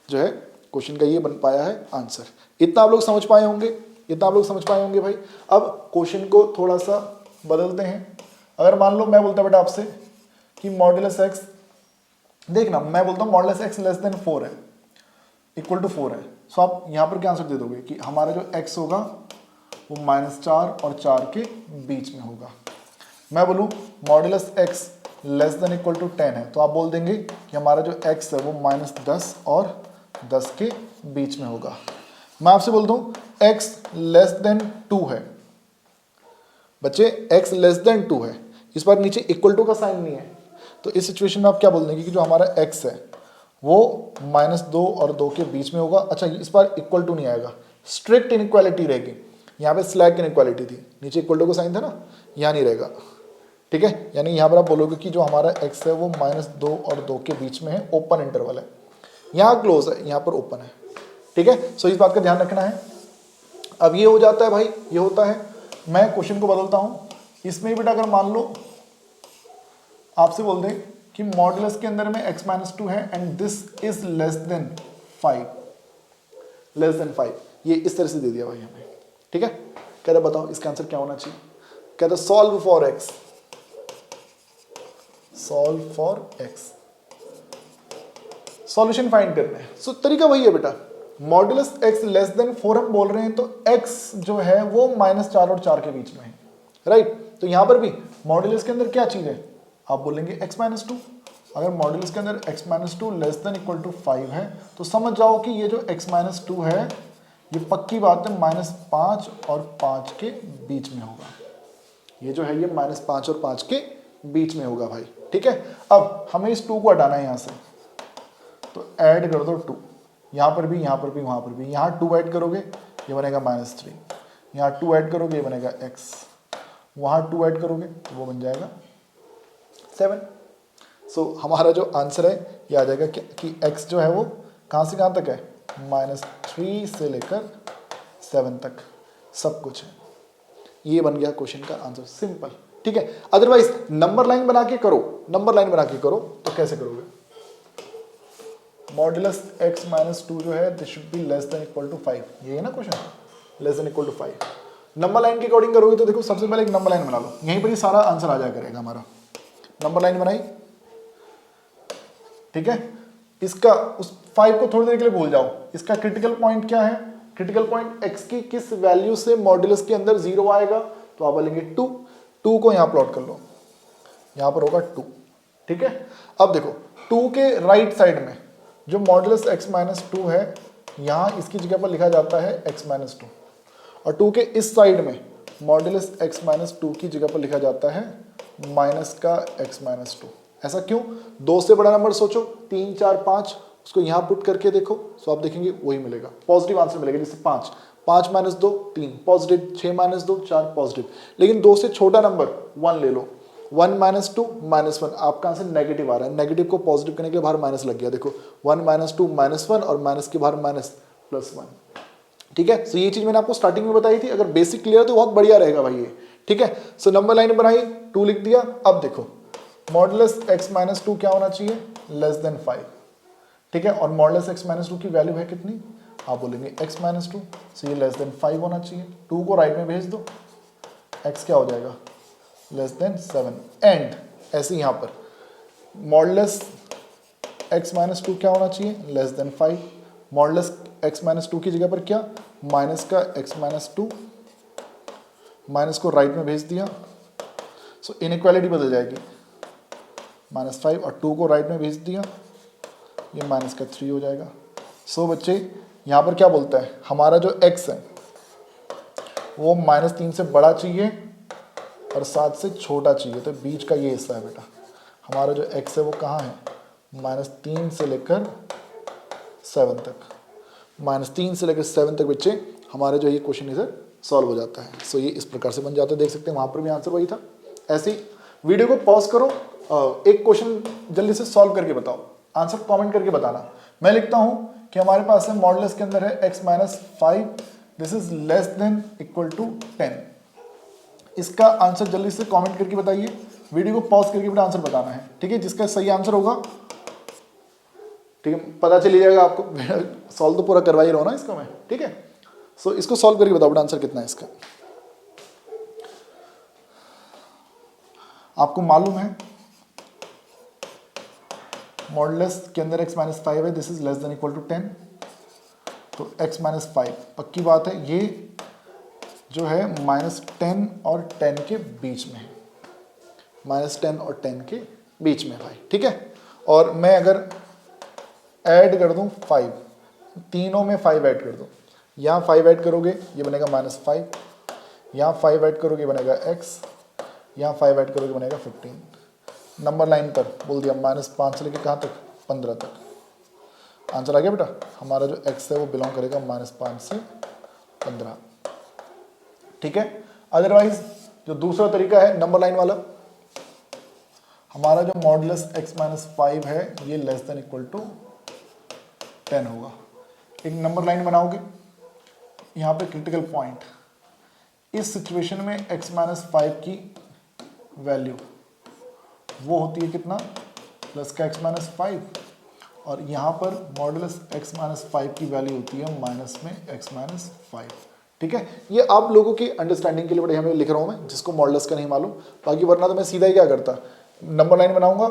जो है क्वेश्चन का ये बन पाया है आंसर। इतना आप लोग समझ पाए होंगे, इतना आप लोग समझ पाए होंगे भाई। अब क्वेश्चन को थोड़ा सा बदलते हैं। अगर मान लो मैं बोलता बेटा आपसे कि मॉड्यूलस x, देखना मैं बोलता हूँ मॉड्यूलस x लेस देन 4 है, इक्वल टू 4 है। सो आप यहाँ पर क्या आंसर दे दोगे कि हमारा जो x होगा वो -4 और 4 के बीच में होगा। मैं बोलूँ modulus x less than equal to 10 है, तो आप बोल देंगे कि हमारा जो x है वो -10 और 10 के बीच में होगा। मैं आपसे बोल दूँ x लेस देन 2 है, बच्चे x लेस देन 2 है, इस बार नीचे इक्वल टू का साइन नहीं है, तो इस सिचुएशन में आप क्या बोल देंगे कि जो हमारा x है वो -2 और 2 के बीच में होगा। अच्छा, इस बार इक्वल टू नहीं आएगा, स्ट्रिक्ट इनइक्वालिटी रहेगी। यहाँ पे स्लैक इनइक्वालिटी थी, नीचे इक्वल टू का साइन था ना, यहाँ नहीं रहेगा, ठीक है। यानी यहाँ पर आप बोलोगे कि जो हमारा x है वो -2 और 2 के बीच में है, ओपन इंटरवल है, यहाँ क्लोज है, यहाँ पर ओपन है, ठीक है। सो इस बात का ध्यान रखना है। अब ये हो जाता है भाई, ये होता है। मैं क्वेश्चन को बदलता हूँ, इसमें बेटा अगर मान लो आपसे बोल दें कि मॉडुलस के अंदर में x-2 है and this is less than 5, less than 5, ये इस तरह से दे दिया भाई हमें, ठीक है। कहता बताओ इसका आंसर क्या होना चाहिए। कहता solve for x, solve for x, solution find करना है। सो तरीका वही है बेटा, मॉडुलस x लेस देन 4 हम बोल रहे हैं, तो x जो है वो -4 और 4 के बीच में है, राइट। तो यहां पर भी मॉडुलस के अंदर क्या चीज है, आप बोलेंगे x-2। अगर मॉडुलस के अंदर x-2 less than equal to 5 है, तो समझ जाओ कि ये जो x-2 है ये पक्की बात है -5 और 5 के बीच में होगा। ये जो है ये -5 और 5 के बीच में होगा भाई, ठीक है। अब हमें इस 2 को हटाना है यहाँ से, तो ऐड कर दो 2, यहाँ पर भी, यहाँ पर भी, वहाँ पर भी। यहाँ 2 ऐड करोगे ये बनेगा -3, यहाँ 2 ऐड करोगे ये बनेगा x, वहाँ 2 ऐड करोगे तो वो बन जाएगा 7। सो हमारा जो आंसर है ये आ जाएगा कि x जो है वो कहाँ से कहाँ तक है, -3 से लेकर 7 तक सब कुछ है। ये बन गया क्वेश्चन का आंसर, सिंपल, ठीक है। अदरवाइज नंबर लाइन बना के करो, नंबर लाइन बना के करो तो कैसे करोगे, मॉडुलस x-2 जो है this should be less than equal to 5, ये है ना question, less than equal to 5। Number line के अकॉर्डिंग करोगे तो देखो सबसे पहले एक नंबर लाइन बना लो, यहीं पर ही सारा आंसर आ जाया करेगा हमारा। नंबर लाइन बनाई, ठीक है। इसका उस 5 को थोड़ी देर के लिए भूल जाओ, इसका क्रिटिकल पॉइंट क्या है, क्रिटिकल पॉइंट x की किस वैल्यू से मॉडुलस के अंदर 0 आएगा, तो आप बोलेंगे 2, 2 को यहां प्लॉट कर लो, यहां पर होगा 2, ठीक है। अब देखो 2 के राइट साइड में जो मॉडुलस x-2 है, यहां इसकी जगह पर लिखा जाता है x-2, और 2 के इस साइड में मॉडुलस x-2 की जगह पर लिखा जाता है माइनस का x-2। ऐसा क्यों, 2 से बड़ा नंबर सोचो, 3, 4, 5, उसको यहाँ पुट करके देखो, सो आप देखेंगे वही मिलेगा, पॉजिटिव आंसर मिलेगा। जैसे 5, 5 - 2 3 पॉजिटिव, 6 - 2 4 पॉजिटिव। लेकिन 2 से छोटा नंबर 1 ले लो, 1 - 2 -1, आपका आंसर नेगेटिव आ रहा है, नेगेटिव को पॉजिटिव करने के बाहर माइनस लग गया, देखो 1 - 2 -1 और माइनस के बाहर -+1, ठीक है। सो ये चीज मैंने आपको स्टार्टिंग में बताई थी, अगर बेसिक क्लियर तो बहुत बढ़िया रहेगा भाई ये, ठीक है। सो नंबर लाइन बनाई, 2 लिख दिया। अब देखो मॉडुलस x-2 क्या होना चाहिए, लेस देन 5, ठीक है। और मॉडुलस x-2 की वैल्यू है कितनी, आप बोलेंगे x-2, सो ये लेस देन 5 होना चाहिए। 2 को राइट में भेज दो, x क्या हो जाएगा, लेस देन 7। एंड ऐसे यहाँ पर मॉडुलस x-2 क्या होना चाहिए, लेस देन 5। मॉडुलस x-2 की जगह पर क्या, माइनस का x-2, माइनस को राइट में भेज दिया, सो इनइक्वालिटी बदल जाएगी, -5 और 2 को राइट में भेज दिया, ये -3 हो जाएगा। सो बच्चे यहाँ पर क्या बोलता है, हमारा जो x है वो -3 से बड़ा चाहिए और 7 से छोटा चाहिए, तो बीच का ये हिस्सा है बेटा। हमारा जो x है वो कहाँ है, -3 से लेकर 7 तक, -3 से लेकर 7 तक बच्चे हमारे जो ये क्वेश्चन इधर सॉल्व हो जाता है। सो ये इस प्रकार से बन जाता है, देख सकते हैं वहाँ पर भी आंसर वही था। ऐसे ही वीडियो को पॉज करो, एक क्वेश्चन जल्दी से सॉल्व करके बताओ, आंसर कमेंट करके बताना। मैं लिखता हूं कि हमारे पास है मॉडुलस के अंदर है x-5, this is less than equal to 10। इसका आंसर जल्दी से कमेंट करके बताइए, वीडियो को पॉज करके बेटा आंसर बताना है, ठीक है। जिसका सही आंसर होगा, ठीक है, पता चल जाएगा आपको। सॉल्व तो पूरा करवा ही रहा हूं ना इसका मैं, ठीक है। सो इसको सॉल्व करके बताओ बेटा आंसर कितना है इसका। आपको मालूम है मॉडुलस के अंदर x-5 है, this is less than equal to 10, तो x-5 पक्की बात है ये जो है -10 और 10 के बीच में है, -10 और 10 के बीच में भाई, ठीक है। और मैं अगर ऐड कर दूं 5, तीनों में 5 ऐड कर दूं, यहाँ 5 ऐड करोगे ये बनेगा -5, यहाँ 5 ऐड करोगे बनेगा x, यहाँ 5 ऐड करोगे बनेगा 15। नंबर लाइन पर बोल दिया -5 से लेके कहाँ तक, 15 तक। आंसर आ गया बेटा, हमारा जो x है वो बिलोंग करेगा -5 से 15। ठीक है। अदरवाइज जो दूसरा तरीका है नंबर लाइन वाला, हमारा जो मॉडुलस x माइनस 5 है ये लेस देन इक्वल टू 10 होगा। एक नंबर लाइन बनाओगे, यहाँ पे क्रिटिकल पॉइंट, इस सिचुएशन में x माइनस 5 की वैल्यू वो होती है कितना, प्लस का x माइनस 5, और यहाँ पर मॉडुलस x माइनस 5 की वैल्यू होती है माइनस में x माइनस 5। ठीक है, ये आप लोगों की अंडरस्टैंडिंग के लिए बड़े हमें लिख रहा हूँ मैं, जिसको मॉडुलस का नहीं मालूम, बाकी वरना तो मैं सीधा ही क्या करता, नंबर लाइन बनाऊंगा,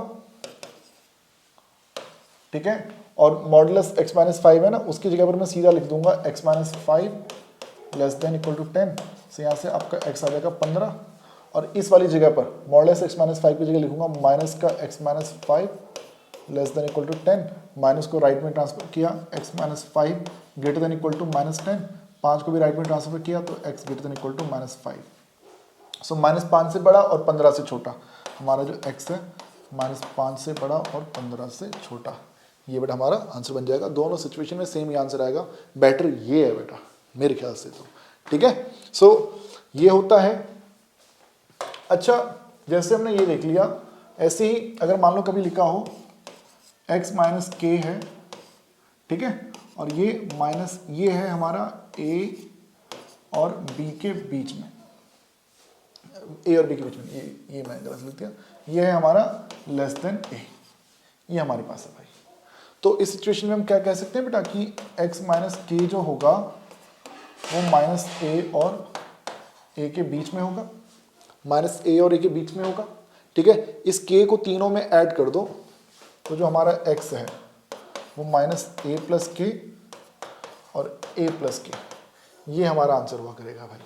ठीक है, और मॉडुलस x माइनस 5 है ना, उसकी जगह पर मैं सीधा लिख दूंगा x minus 5 less than equal to 10, से यहाँ से आपका x आ जाएगा 15, और इस वाली जगह पर मॉडुलस x माइनस 5 की जगह लिखूंगा माइनस का x minus 5 less than equal to 10, minus को राइट में ट्रांसफर किया, x minus 5 greater than equal to minus 10, 5 को भी राइट में ट्रांसफर किया तो x greater than equal to minus 5। So -5 से बड़ा और 15 से छोटा, हमारा जो x है -5 से बड़ा और 15 से छोटा, ये बेटा हमारा आंसर बन जाएगा। दोनों सिचुएशन में सेम ही आंसर आएगा, बेटर ये है बेटा मेरे ख्याल से तो। ठीक है, सो ये होता है। अच्छा, जैसे हमने ये देख लिया, ऐसे ही अगर मान लो कभी लिखा हो x माइनस के है, ठीक है, और ये माइनस ये है हमारा a और b के बीच में, a और b के बीच में, ये मैं गलत लिख दिया, ये है हमारा लेस देन a, ये हमारे पास है भाई। तो इस सिचुएशन में हम क्या कह सकते हैं बेटा कि x माइनस के जो होगा वो माइनस a और a के बीच में होगा, माइनस a और a के बीच में होगा। ठीक है, इस k को तीनों में ऐड कर दो तो जो हमारा x है वो माइनस a प्लस के और a प्लस के, ये हमारा आंसर हुआ करेगा भाई।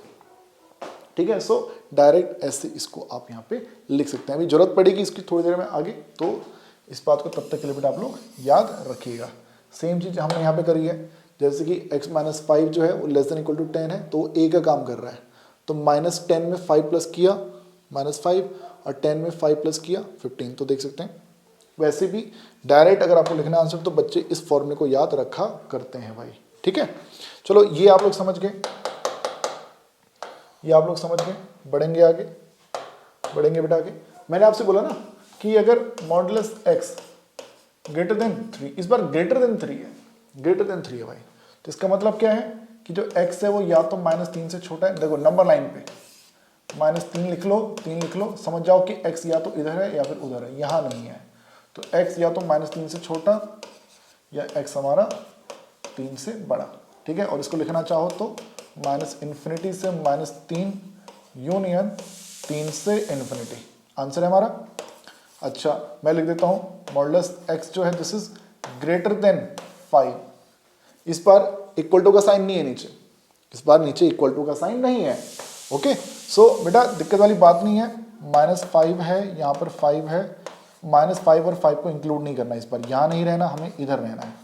ठीक है, सो डायरेक्ट ऐसे इसको आप यहाँ पे लिख सकते हैं। अभी जरूरत पड़ेगी इसकी थोड़ी देर में आगे, तो इस बात को तब तक के लिए बेटा आप लोग याद रखिएगा। सेम चीज़ हमने यहाँ पे करी है, जैसे कि x माइनस 5 जो है वो लेस देन इक्वल टू 10 है, तो a का काम कर रहा है, तो -10 में 5 प्लस किया -5 और 10 में 5 प्लस किया 15, तो देख सकते हैं। वैसे भी डायरेक्ट अगर आपको लिखना आंसर तो बच्चे इस फॉर्मूले को याद रखा करते हैं भाई। ठीक है, चलो ये आप लोग समझ गए, ये आप लोग समझ गए, बढ़ेंगे आगे, बढ़ेंगे बेटा आगे। मैंने आपसे बोला ना कि अगर मॉडुलस x ग्रेटर देन 3, इस बार ग्रेटर देन 3 है, ग्रेटर देन 3 है भाई, तो इसका मतलब क्या है कि जो x है वो या तो -3 से छोटा है, देखो नंबर लाइन पे -3 लिख लो, 3 लिख लो, समझ जाओ कि x या तो इधर है या फिर उधर है, यहाँ नहीं है, तो x या तो -3 से छोटा या x हमारा 3 से बड़ा। ठीक है, और इसको लिखना चाहो तो -∞ से -3 यूनियन 3 से ∞, आंसर है हमारा। अच्छा, मैं लिख देता हूँ मॉडुलस x जो है दिस इज ग्रेटर देन 5, इस बार इक्वल टू का साइन नहीं है नीचे, इस बार नीचे इक्वल टू का साइन नहीं है। ओके, सो बेटा दिक्कत वाली बात नहीं है, -5 है, यहाँ पर 5 है, -5 और 5 को इंक्लूड नहीं करना, इस बार यहाँ नहीं रहना, हमें इधर रहना है।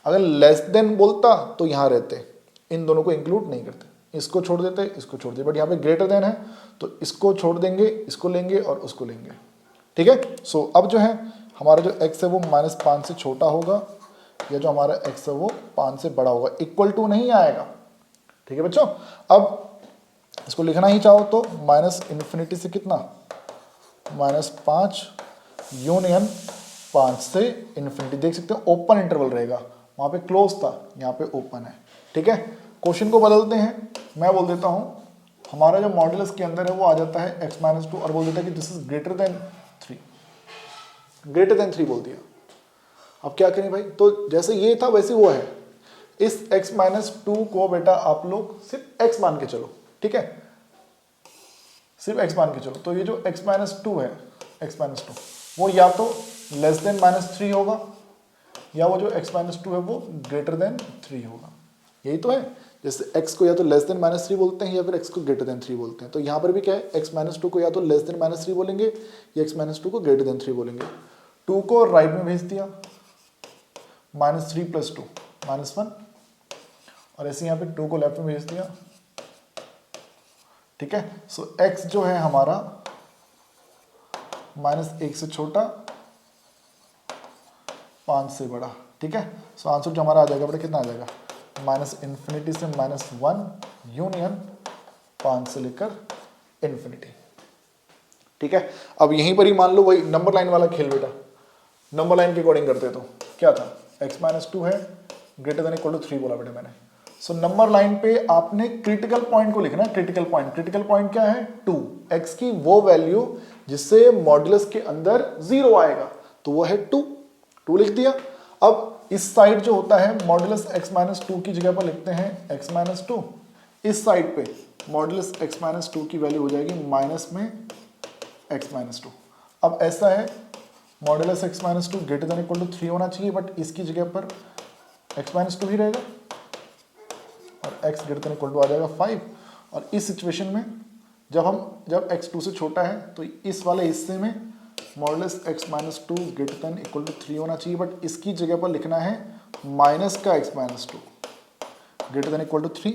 अगर लेस देन बोलता तो यहाँ रहते, इन दोनों को इंक्लूड नहीं करते, इसको छोड़ देते, इसको छोड़ देते, बट यहाँ पे ग्रेटर देन है तो इसको छोड़ देंगे, इसको लेंगे और उसको लेंगे। ठीक है, सो अब जो है हमारा जो x है वो -5 से छोटा होगा, या जो हमारा x है वो 5 से बड़ा होगा, इक्वल टू नहीं आएगा। ठीक है बच्चों, अब इसको लिखना ही चाहो तो -∞ से कितना, -5 यूनियन 5 से ∞, देख सकते हो ओपन इंटरवल रहेगा, वहाँ पे क्लोज था, यहाँ पे ओपन है। ठीक है, क्वेश्चन को बदलते हैं, मैं बोल देता हूँ हमारा जो मॉडुलस के अंदर है वो आ जाता है x-2 और बोल देता है कि this is greater then 3, greater then 3 बोल दिया। अब क्या करें भाई, तो जैसे ये था वैसे वो है, इस x-2 को बेटा आप लोग सिर्फ x मान के चलो। ठीक है, सिर्फ x मान के चलो, तो ये जो x-2 है, x-2 वो या तो लेस देन -3 होगा, या वो जो x-2 है वो ग्रेटर देन 3 होगा, यही तो है। जैसे x को या तो लेस देन -3 बोलते हैं या फिर x को ग्रेटर देन 3 बोलते हैं, तो यहाँ पर भी क्या है, x-2 को या तो लेस देन -3 बोलेंगे या x-2 को ग्रेटर देन 3 बोलेंगे। 2 को राइट में भेज दिया, -3 + 2 -1, और ऐसे यहाँ पे 2 को लेफ्ट में भेज दिया, ठीक है। सो x जो है हमारा -1 से छोटा, 5 से बड़ा, ठीक है। सो आंसर जो हमारा आ जाएगा बेटा कितना आ जाएगा, -∞ से -1 यूनियन 5 से लेकर इन्फिनिटी, ठीक है। अब यहीं पर ही मान लो वही नंबर लाइन वाला खेल बेटा, नंबर लाइन के अकॉर्डिंग करते तो क्या था, x-2 है ग्रेटर देन इक्वल टू 3 बोला बेटा मैंने। सो नंबर लाइन पे आपने क्रिटिकल पॉइंट को लिखना है, क्रिटिकल पॉइंट क्या है 2, x की वो वैल्यू जिससे मॉड्यूलस के अंदर 0 आएगा, तो वो है 2 लिख दिया। अब इस साइड जो होता है मॉड्यूलस x-2 की जगह पर लिखते हैं x-2, इस साइड पे मॉड्यूलस x-2 की वैल्यू हो जाएगी माइनस में x-2। अब ऐसा है modulus x-2 greater than equal to 3 होना चाहिए, बट इसकी जगह पर x-2 ही रहेगा और x greater than equal to आ जाएगा 5। और इस सिचुएशन में जब x 2 से छोटा है तो इस वाले हिस्से में modulus x-2 greater than equal to 3 होना चाहिए, बट इसकी जगह पर लिखना है माइनस का x-2 greater than equal to 3,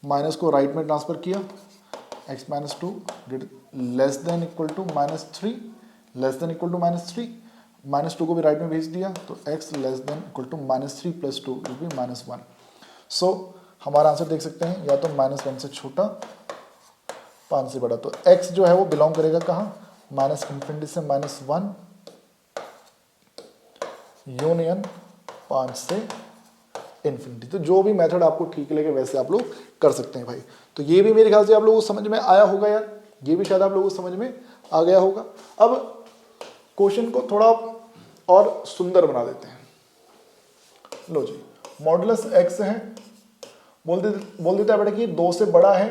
minus को राइट में ट्रांसफर किया, x-2 less than equal to -3, less than equal to -3, -2 को भी राइट में भेज दिया, तो x less than equal to -3 + 2 will be -1। So हमारा आंसर देख सकते हैं, या तो -1 से छोटा, 5 से बड़ा। तो x जो है वो बिलोंग करेगा कहाँ, -∞ से -1 यूनियन 5 से इन्फिनिटी। तो जो भी मेथड आपको ठीक लगे वैसे आप लोग कर सकते हैं भाई। तो ये भी मेरे ख्याल से आप लोगों को समझ में आया होगा यार, ये भी शायद आप लोगों को समझ में आ गया होगा। अब क्वेश्चन को थोड़ा और सुंदर बना देते हैं। लो जी, मॉड्यूलस x है, बोल देता है बेटा कि 2 से बड़ा है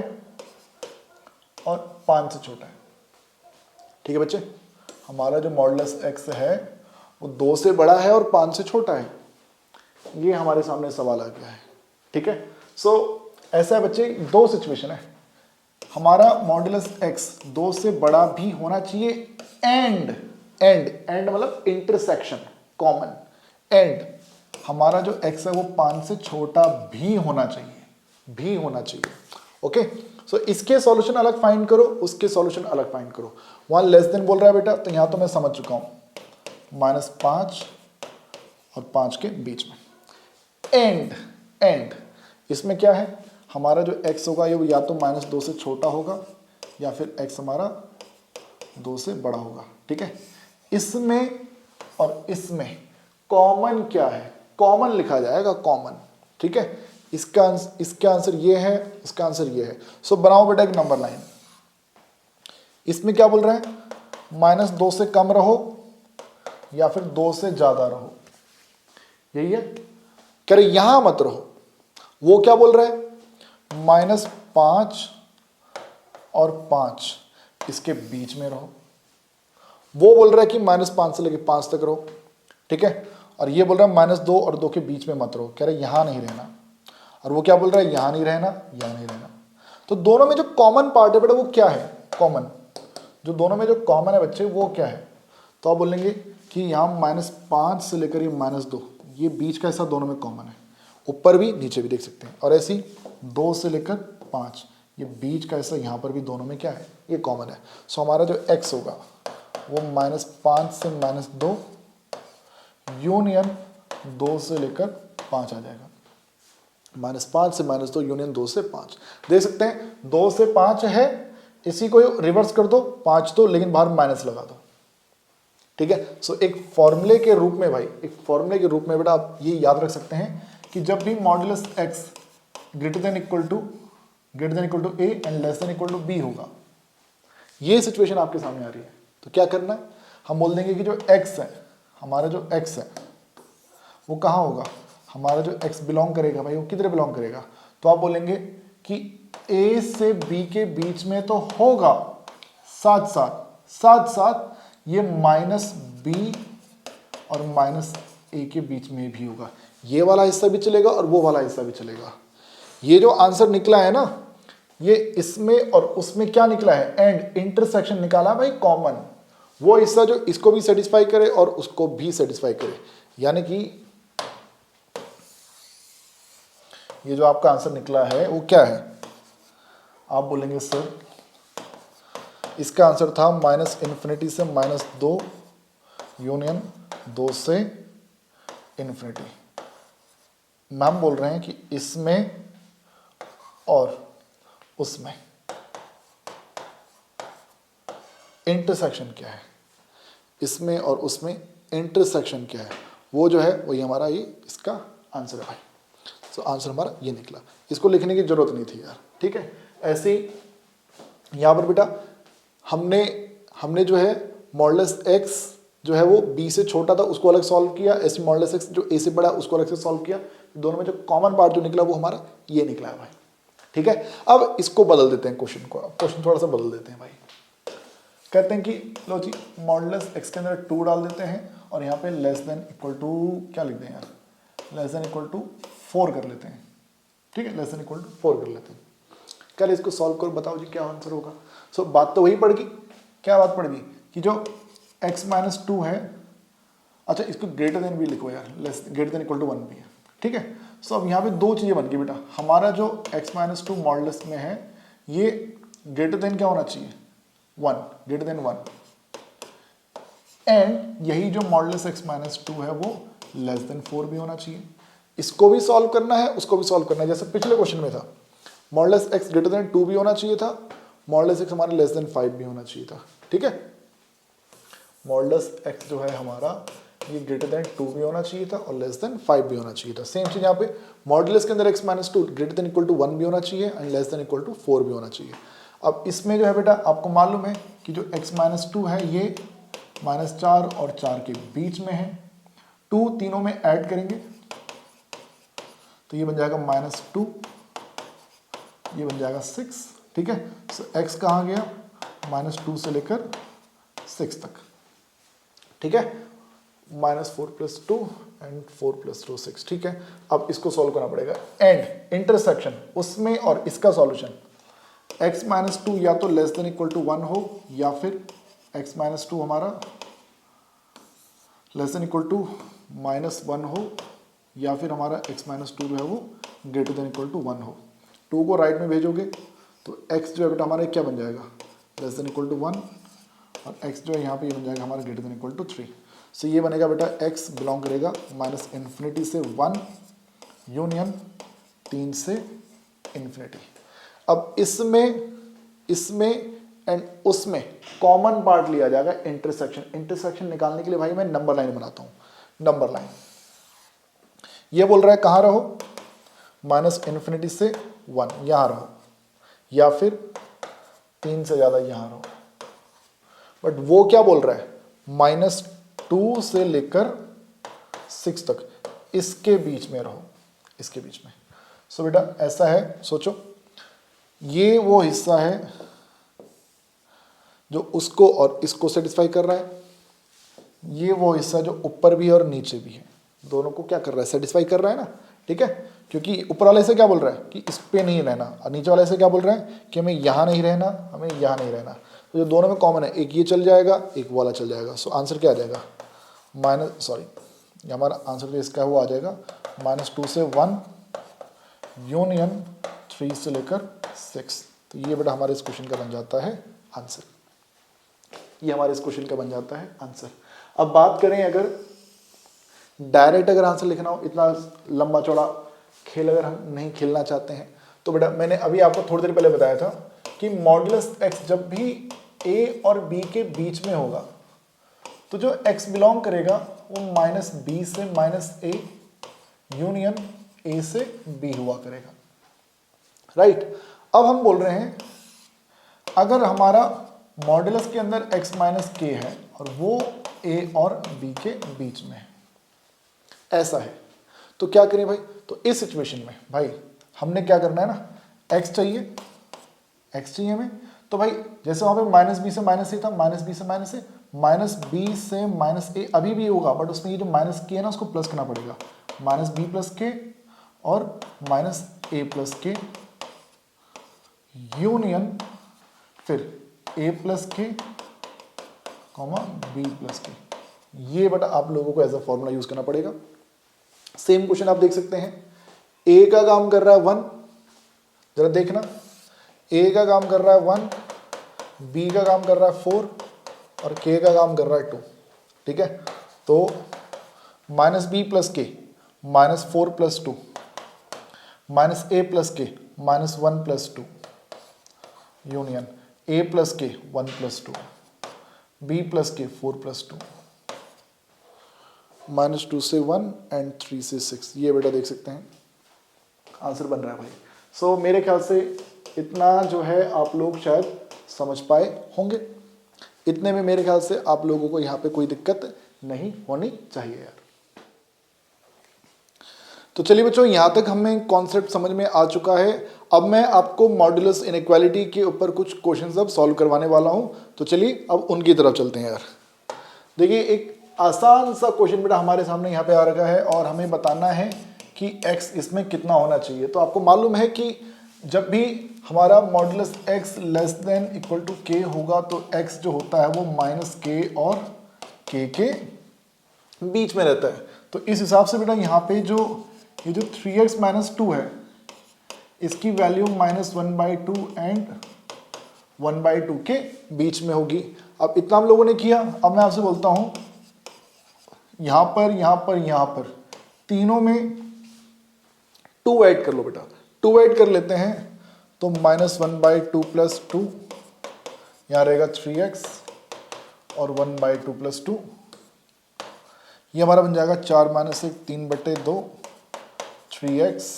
और 5 से छोटा है, ठीक है बच्चे। हमारा जो मॉड्यूलस x है वो 2 से बड़ा है और 5 से छोटा है, ये हमारे सामने सवाल आ गया है, ठीक है। सो ऐसा है बच्चे, 2 सिचुएशन है। हमारा मॉड्यूलस x 2 से बड़ा भी होना चाहिए एंड मतलब इंटरसेक्शन कॉमन, एंड हमारा जो x है वो 5 से छोटा भी होना चाहिए, ओके। सो इसके सॉल्यूशन अलग फाइंड करो, उसके सॉल्यूशन अलग फाइंड करो। वहां लेस देन बोल रहा है बेटा, तो यहां तो मैं समझ चुका हूं, -5 और 5 के बीच में एंड इसमें क्या है, हमारा जो x होगा ये या तो -2 से छोटा होगा या फिर x हमारा 2 से बड़ा होगा, ठीक है। इसमें और इसमें कॉमन क्या है, कॉमन लिखा जाएगा कॉमन, ठीक है। इसका आंसर ये है, इसका आंसर ये है। सो बनाओ बेटा एक नंबर लाइन। इसमें क्या बोल रहे हैं, -2 से कम रहो या फिर 2 से ज्यादा रहो, यही है। कह रहे यहां मत रहो, वो क्या बोल रहा है, -5 और 5 इसके बीच में रहो। वो बोल रहा है कि -5 से लेके 5 तक रहो, ठीक है। और ये बोल रहा है -2 और 2 के बीच में मत रहो, कह रहे यहां नहीं रहना। और वो क्या बोल रहा है, यहां नहीं रहना, यहां नहीं रहना। तो दोनों में जो कॉमन पार्ट है बेटा वो क्या है, कॉमन जो दोनों में जो कॉमन है बच्चे वो क्या है, तो आप बोलेंगे कि यहाँ -5 से लेकर ये -2 ये बीच का हिस्सा दोनों में कॉमन है, ऊपर भी नीचे भी देख सकते हैं। और ऐसे ही 2 से लेकर 5 ये बीच का हिस्सा यहाँ पर भी दोनों में क्या है, ये कॉमन है। सो हमारा जो x होगा वो -5 से -2 यूनियन 2 से लेकर 5 आ जाएगा। -5 से -2 यूनियन 2 से 5 देख सकते हैं, 2 से 5 है, इसी को रिवर्स कर दो 5 तो, लेकिन बाहर माइनस लगा दो, ठीक है। सो एक फॉर्मूले के रूप में भाई, एक फॉर्मूले के रूप में बेटा आप ये याद रख सकते हैं कि जब भी modulus x greater than equal to a and less than equal to b होगा, ये सिचुएशन आपके सामने आ रही है, तो क्या करना है, हम बोल देंगे कि जो x है, हमारा जो x है वो कहाँ होगा, हमारा जो x बिलोंग करेगा भाई वो किधर बिलोंग करेगा, तो आप बोलेंगे कि a से b के बीच में तो होगा, साथ साथ ये -b और -a के बीच में भी होगा। ये वाला हिस्सा भी चलेगा और वो वाला हिस्सा भी चलेगा। ये जो आंसर निकला है ना, ये इसमें और उसमें क्या निकला है, एंड इंटरसेक्शन निकाला भाई कॉमन, वो हिस्सा जो इसको भी सेटिस्फाई करे और उसको भी सेटिस्फाई करे। यानी कि ये जो आपका आंसर निकला है वो क्या है, आप बोलेंगे सर इसका आंसर था -∞ से -2 यूनियन 2 से इन्फिनिटी। मैम बोल रहे हैं कि इसमें और उसमें इंटरसेक्शन क्या है, इसमें और उसमें इंटरसेक्शन क्या है, वो जो है वही हमारा ये इसका आंसर है भाई। तो आंसर हमारा ये निकला, इसको लिखने की जरूरत नहीं थी यार, ठीक है। ऐसे ही यहाँ पर बेटा हमने जो है मॉडुलस x जो है वो b से छोटा था उसको अलग सॉल्व किया, ऐसे मॉडुलस x जो a से बड़ा उसको अलग से सॉल्व किया, दोनों में जो कॉमन पार्ट जो निकला वो हमारा ये निकला है भाई, ठीक है। अब इसको बदल देते हैं, क्वेश्चन थोड़ा सा बदल देते हैं भाई। कहते हैं कि लो जी मॉडुलस x के अंदर 2 डाल देते हैं और यहाँ पे लेस देन इक्वल टू क्या लिख दें यार, लेस देन इक्वल टू 4 कर लेते हैं, ठीक है, लेस देन इक्वल टू 4 कर लेते हैं। कल इसको सॉल्व करो, बताओ जी क्या आंसर होगा। सो बात तो वही पड़ गई, क्या बात पड़ गई कि जो x माइनस 2 है, अच्छा इसको ग्रेटर देन भी लिखो यार, less greater than equal to 1 भी है, ठीक है। सो अब यहाँ पे दो चीज़ें बन गई बेटा, हमारा जो x माइनस 2 मॉडुलस में है ये ग्रेटर देन क्या होना चाहिए 1, ग्रेटर देन 1, एंड यही जो मॉडुलस x माइनस 2 है वो लेस देन 4 भी होना चाहिए। इसको भी सॉल्व करना है, उसको भी सॉल्व करना है, जैसे पिछले क्वेश्चन में था मॉडुलस x ग्रेटर देन 2 भी होना चाहिए था, मॉडुलस x हमारा लेस देन 5 भी होना चाहिए था, ठीक है। मॉडुलस x जो है हमारा ये ग्रेटर देन 2 भी होना चाहिए था और लेस देन 5 भी होना चाहिए था। सेम चीज यहाँ पे मॉडुलस के अंदर x minus 2 greater than equal to 1 भी होना चाहिए and less than equal to 4 भी होना चाहिए। अब इसमें जो है बेटा आपको मालूम है कि जो x माइनस 2 है ये -4 और 4 के बीच में है, 2 तीनों में ऐड करेंगे तो ये बन जाएगा -2, ये बन जाएगा 6, ठीक है। सो x कहाँ गया -2 से लेकर 6 तक, ठीक है, -4 + 2 एंड 4 + 2 6, ठीक है। अब इसको सॉल्व करना पड़ेगा एंड इंटरसेक्शन उसमें और इसका सॉल्यूशन x माइनस 2 या तो लेस देन इक्वल टू 1 हो या फिर x माइनस 2 हमारा लेस देन इक्वल टू -1 हो या फिर हमारा x माइनस 2 जो है वो ग्रेटर देन इक्वल टू 1 हो। 2 को राइट में भेजोगे तो x जो है बेटा हमारा क्या बन जाएगा लेस देन इक्वल टू 1 और x जो है यहाँ पे ये बन जाएगा हमारा ग्रेटर देन इक्वल टू 3। सो ये बनेगा बेटा x बिलोंग करेगा -∞ से 1 यूनियन 3 से इन्फिनिटी। अब इसमें एंड उसमें कॉमन पार्ट लिया जाएगा इंटरसेक्शन। इंटरसेक्शन निकालने के लिए भाई मैं नंबर लाइन बनाता हूँ, नंबर लाइन। ये बोल रहा है कहाँ रहो -∞ से 1 यहाँ रहो या फिर 3 से ज़्यादा यहाँ रहो, बट वो क्या बोल रहा है -2 से लेकर 6 तक इसके बीच में रहो, इसके बीच में। सो बेटा ऐसा है, सोचो ये वो हिस्सा है जो उसको और इसको सेटिस्फाई कर रहा है, ये वो हिस्सा जो ऊपर भी है और नीचे भी है, दोनों को क्या कर रहा है सेटिस्फाई कर रहा है ना, ठीक है। क्योंकि ऊपर वाले से क्या बोल रहा है कि इस पे नहीं रहना और नीचे वाले से क्या बोल रहा है कि हमें यहाँ नहीं रहना, हमें यहाँ नहीं रहना। तो जो दोनों में कॉमन है एक ये चल जाएगा एक वाला चल जाएगा। सो आंसर क्या आ जाएगा हमारा आंसर जो इसका है वो आ जाएगा -2 से 1 यूनियन 3 से लेकर 6। तो ये बेटा हमारे इस क्वेश्चन का बन जाता है आंसर, ये हमारे इस क्वेश्चन का बन जाता है आंसर। अब बात करें अगर डायरेक्ट अगर आंसर लिखना हो, इतना लंबा चौड़ा खेल अगर हम नहीं खेलना चाहते हैं तो बेटा मैंने अभी आपको थोड़ी देर पहले बताया था कि मॉडुलस x जब भी a और b के बीच में होगा तो जो x बिलोंग करेगा वो -b से -a यूनियन a से b हुआ करेगा, राइट। अब हम बोल रहे हैं अगर हमारा मॉडुलस के अंदर x माइनस k है और वो a और b के बीच में है, ऐसा है, तो क्या करें भाई। तो इस सिचुएशन में भाई हमने क्या करना है ना, x चाहिए हमें। तो भाई जैसे वहां पे -b से -a था, -b से -a, -b से -a अभी भी होगा, बट उसमें ये जो -k है ना उसको प्लस करना पड़ेगा, -b + k और -a + k यूनियन फिर a + k, b + k। ये बटा आप लोगों को एज अ फॉर्मूला यूज करना पड़ेगा। सेम क्वेश्चन आप देख सकते हैं, a का काम कर रहा है 1, जरा देखना a का काम कर रहा है 1, b का काम कर रहा है 4 और k का काम कर रहा है 2, ठीक है। तो माइनस बी प्लस के माइनस 4 प्लस 2 माइनस ए प्लस के minus 1 plus 2 union a plus के 1 प्लस 2 b प्लस के 4 प्लस 2 -2 से 1 एंड 3 से 6। ये बेटा देख सकते हैं आंसर बन रहा है भाई। सो मेरे ख्याल से इतना जो है आप लोग शायद समझ पाए होंगे। इतने में मेरे ख्याल से आप लोगों को यहाँ पे कोई दिक्कत नहीं होनी चाहिए यार। तो चलिए बच्चों, यहाँ तक हमें कॉन्सेप्ट समझ में आ चुका है। अब मैं आपको मॉड्यूलस इनइक्वालिटी के ऊपर कुछ क्वेश्चंस अब सॉल्व करवाने वाला हूँ। तो चलिए अब उनकी तरफ चलते हैं यार। देखिए एक आसान सा क्वेश्चन बेटा हमारे सामने यहाँ पे आ रखा है और हमें बताना है कि x इसमें कितना होना चाहिए। तो आपको मालूम है कि जब भी हमारा modulus x less than equal to k होगा तो x जो होता है वो माइनस k और k के बीच में रहता है। तो इस हिसाब से बेटा यहाँ पे जो ये जो 3x माइनस 2 है इसकी वैल्यू -1/2 एंड 1/2 के बीच में होगी। अब इतना हम लोगों ने किया। अब मैं आपसे बोलता हूँ यहाँ पर तीनों में 2 ऐड कर लो बेटा। 2 ऐड कर लेते हैं तो -1/2 प्लस 2, यहाँ रहेगा 3x और 1/2 प्लस 2, ये हमारा बन जाएगा 4 - 1 3/2 3x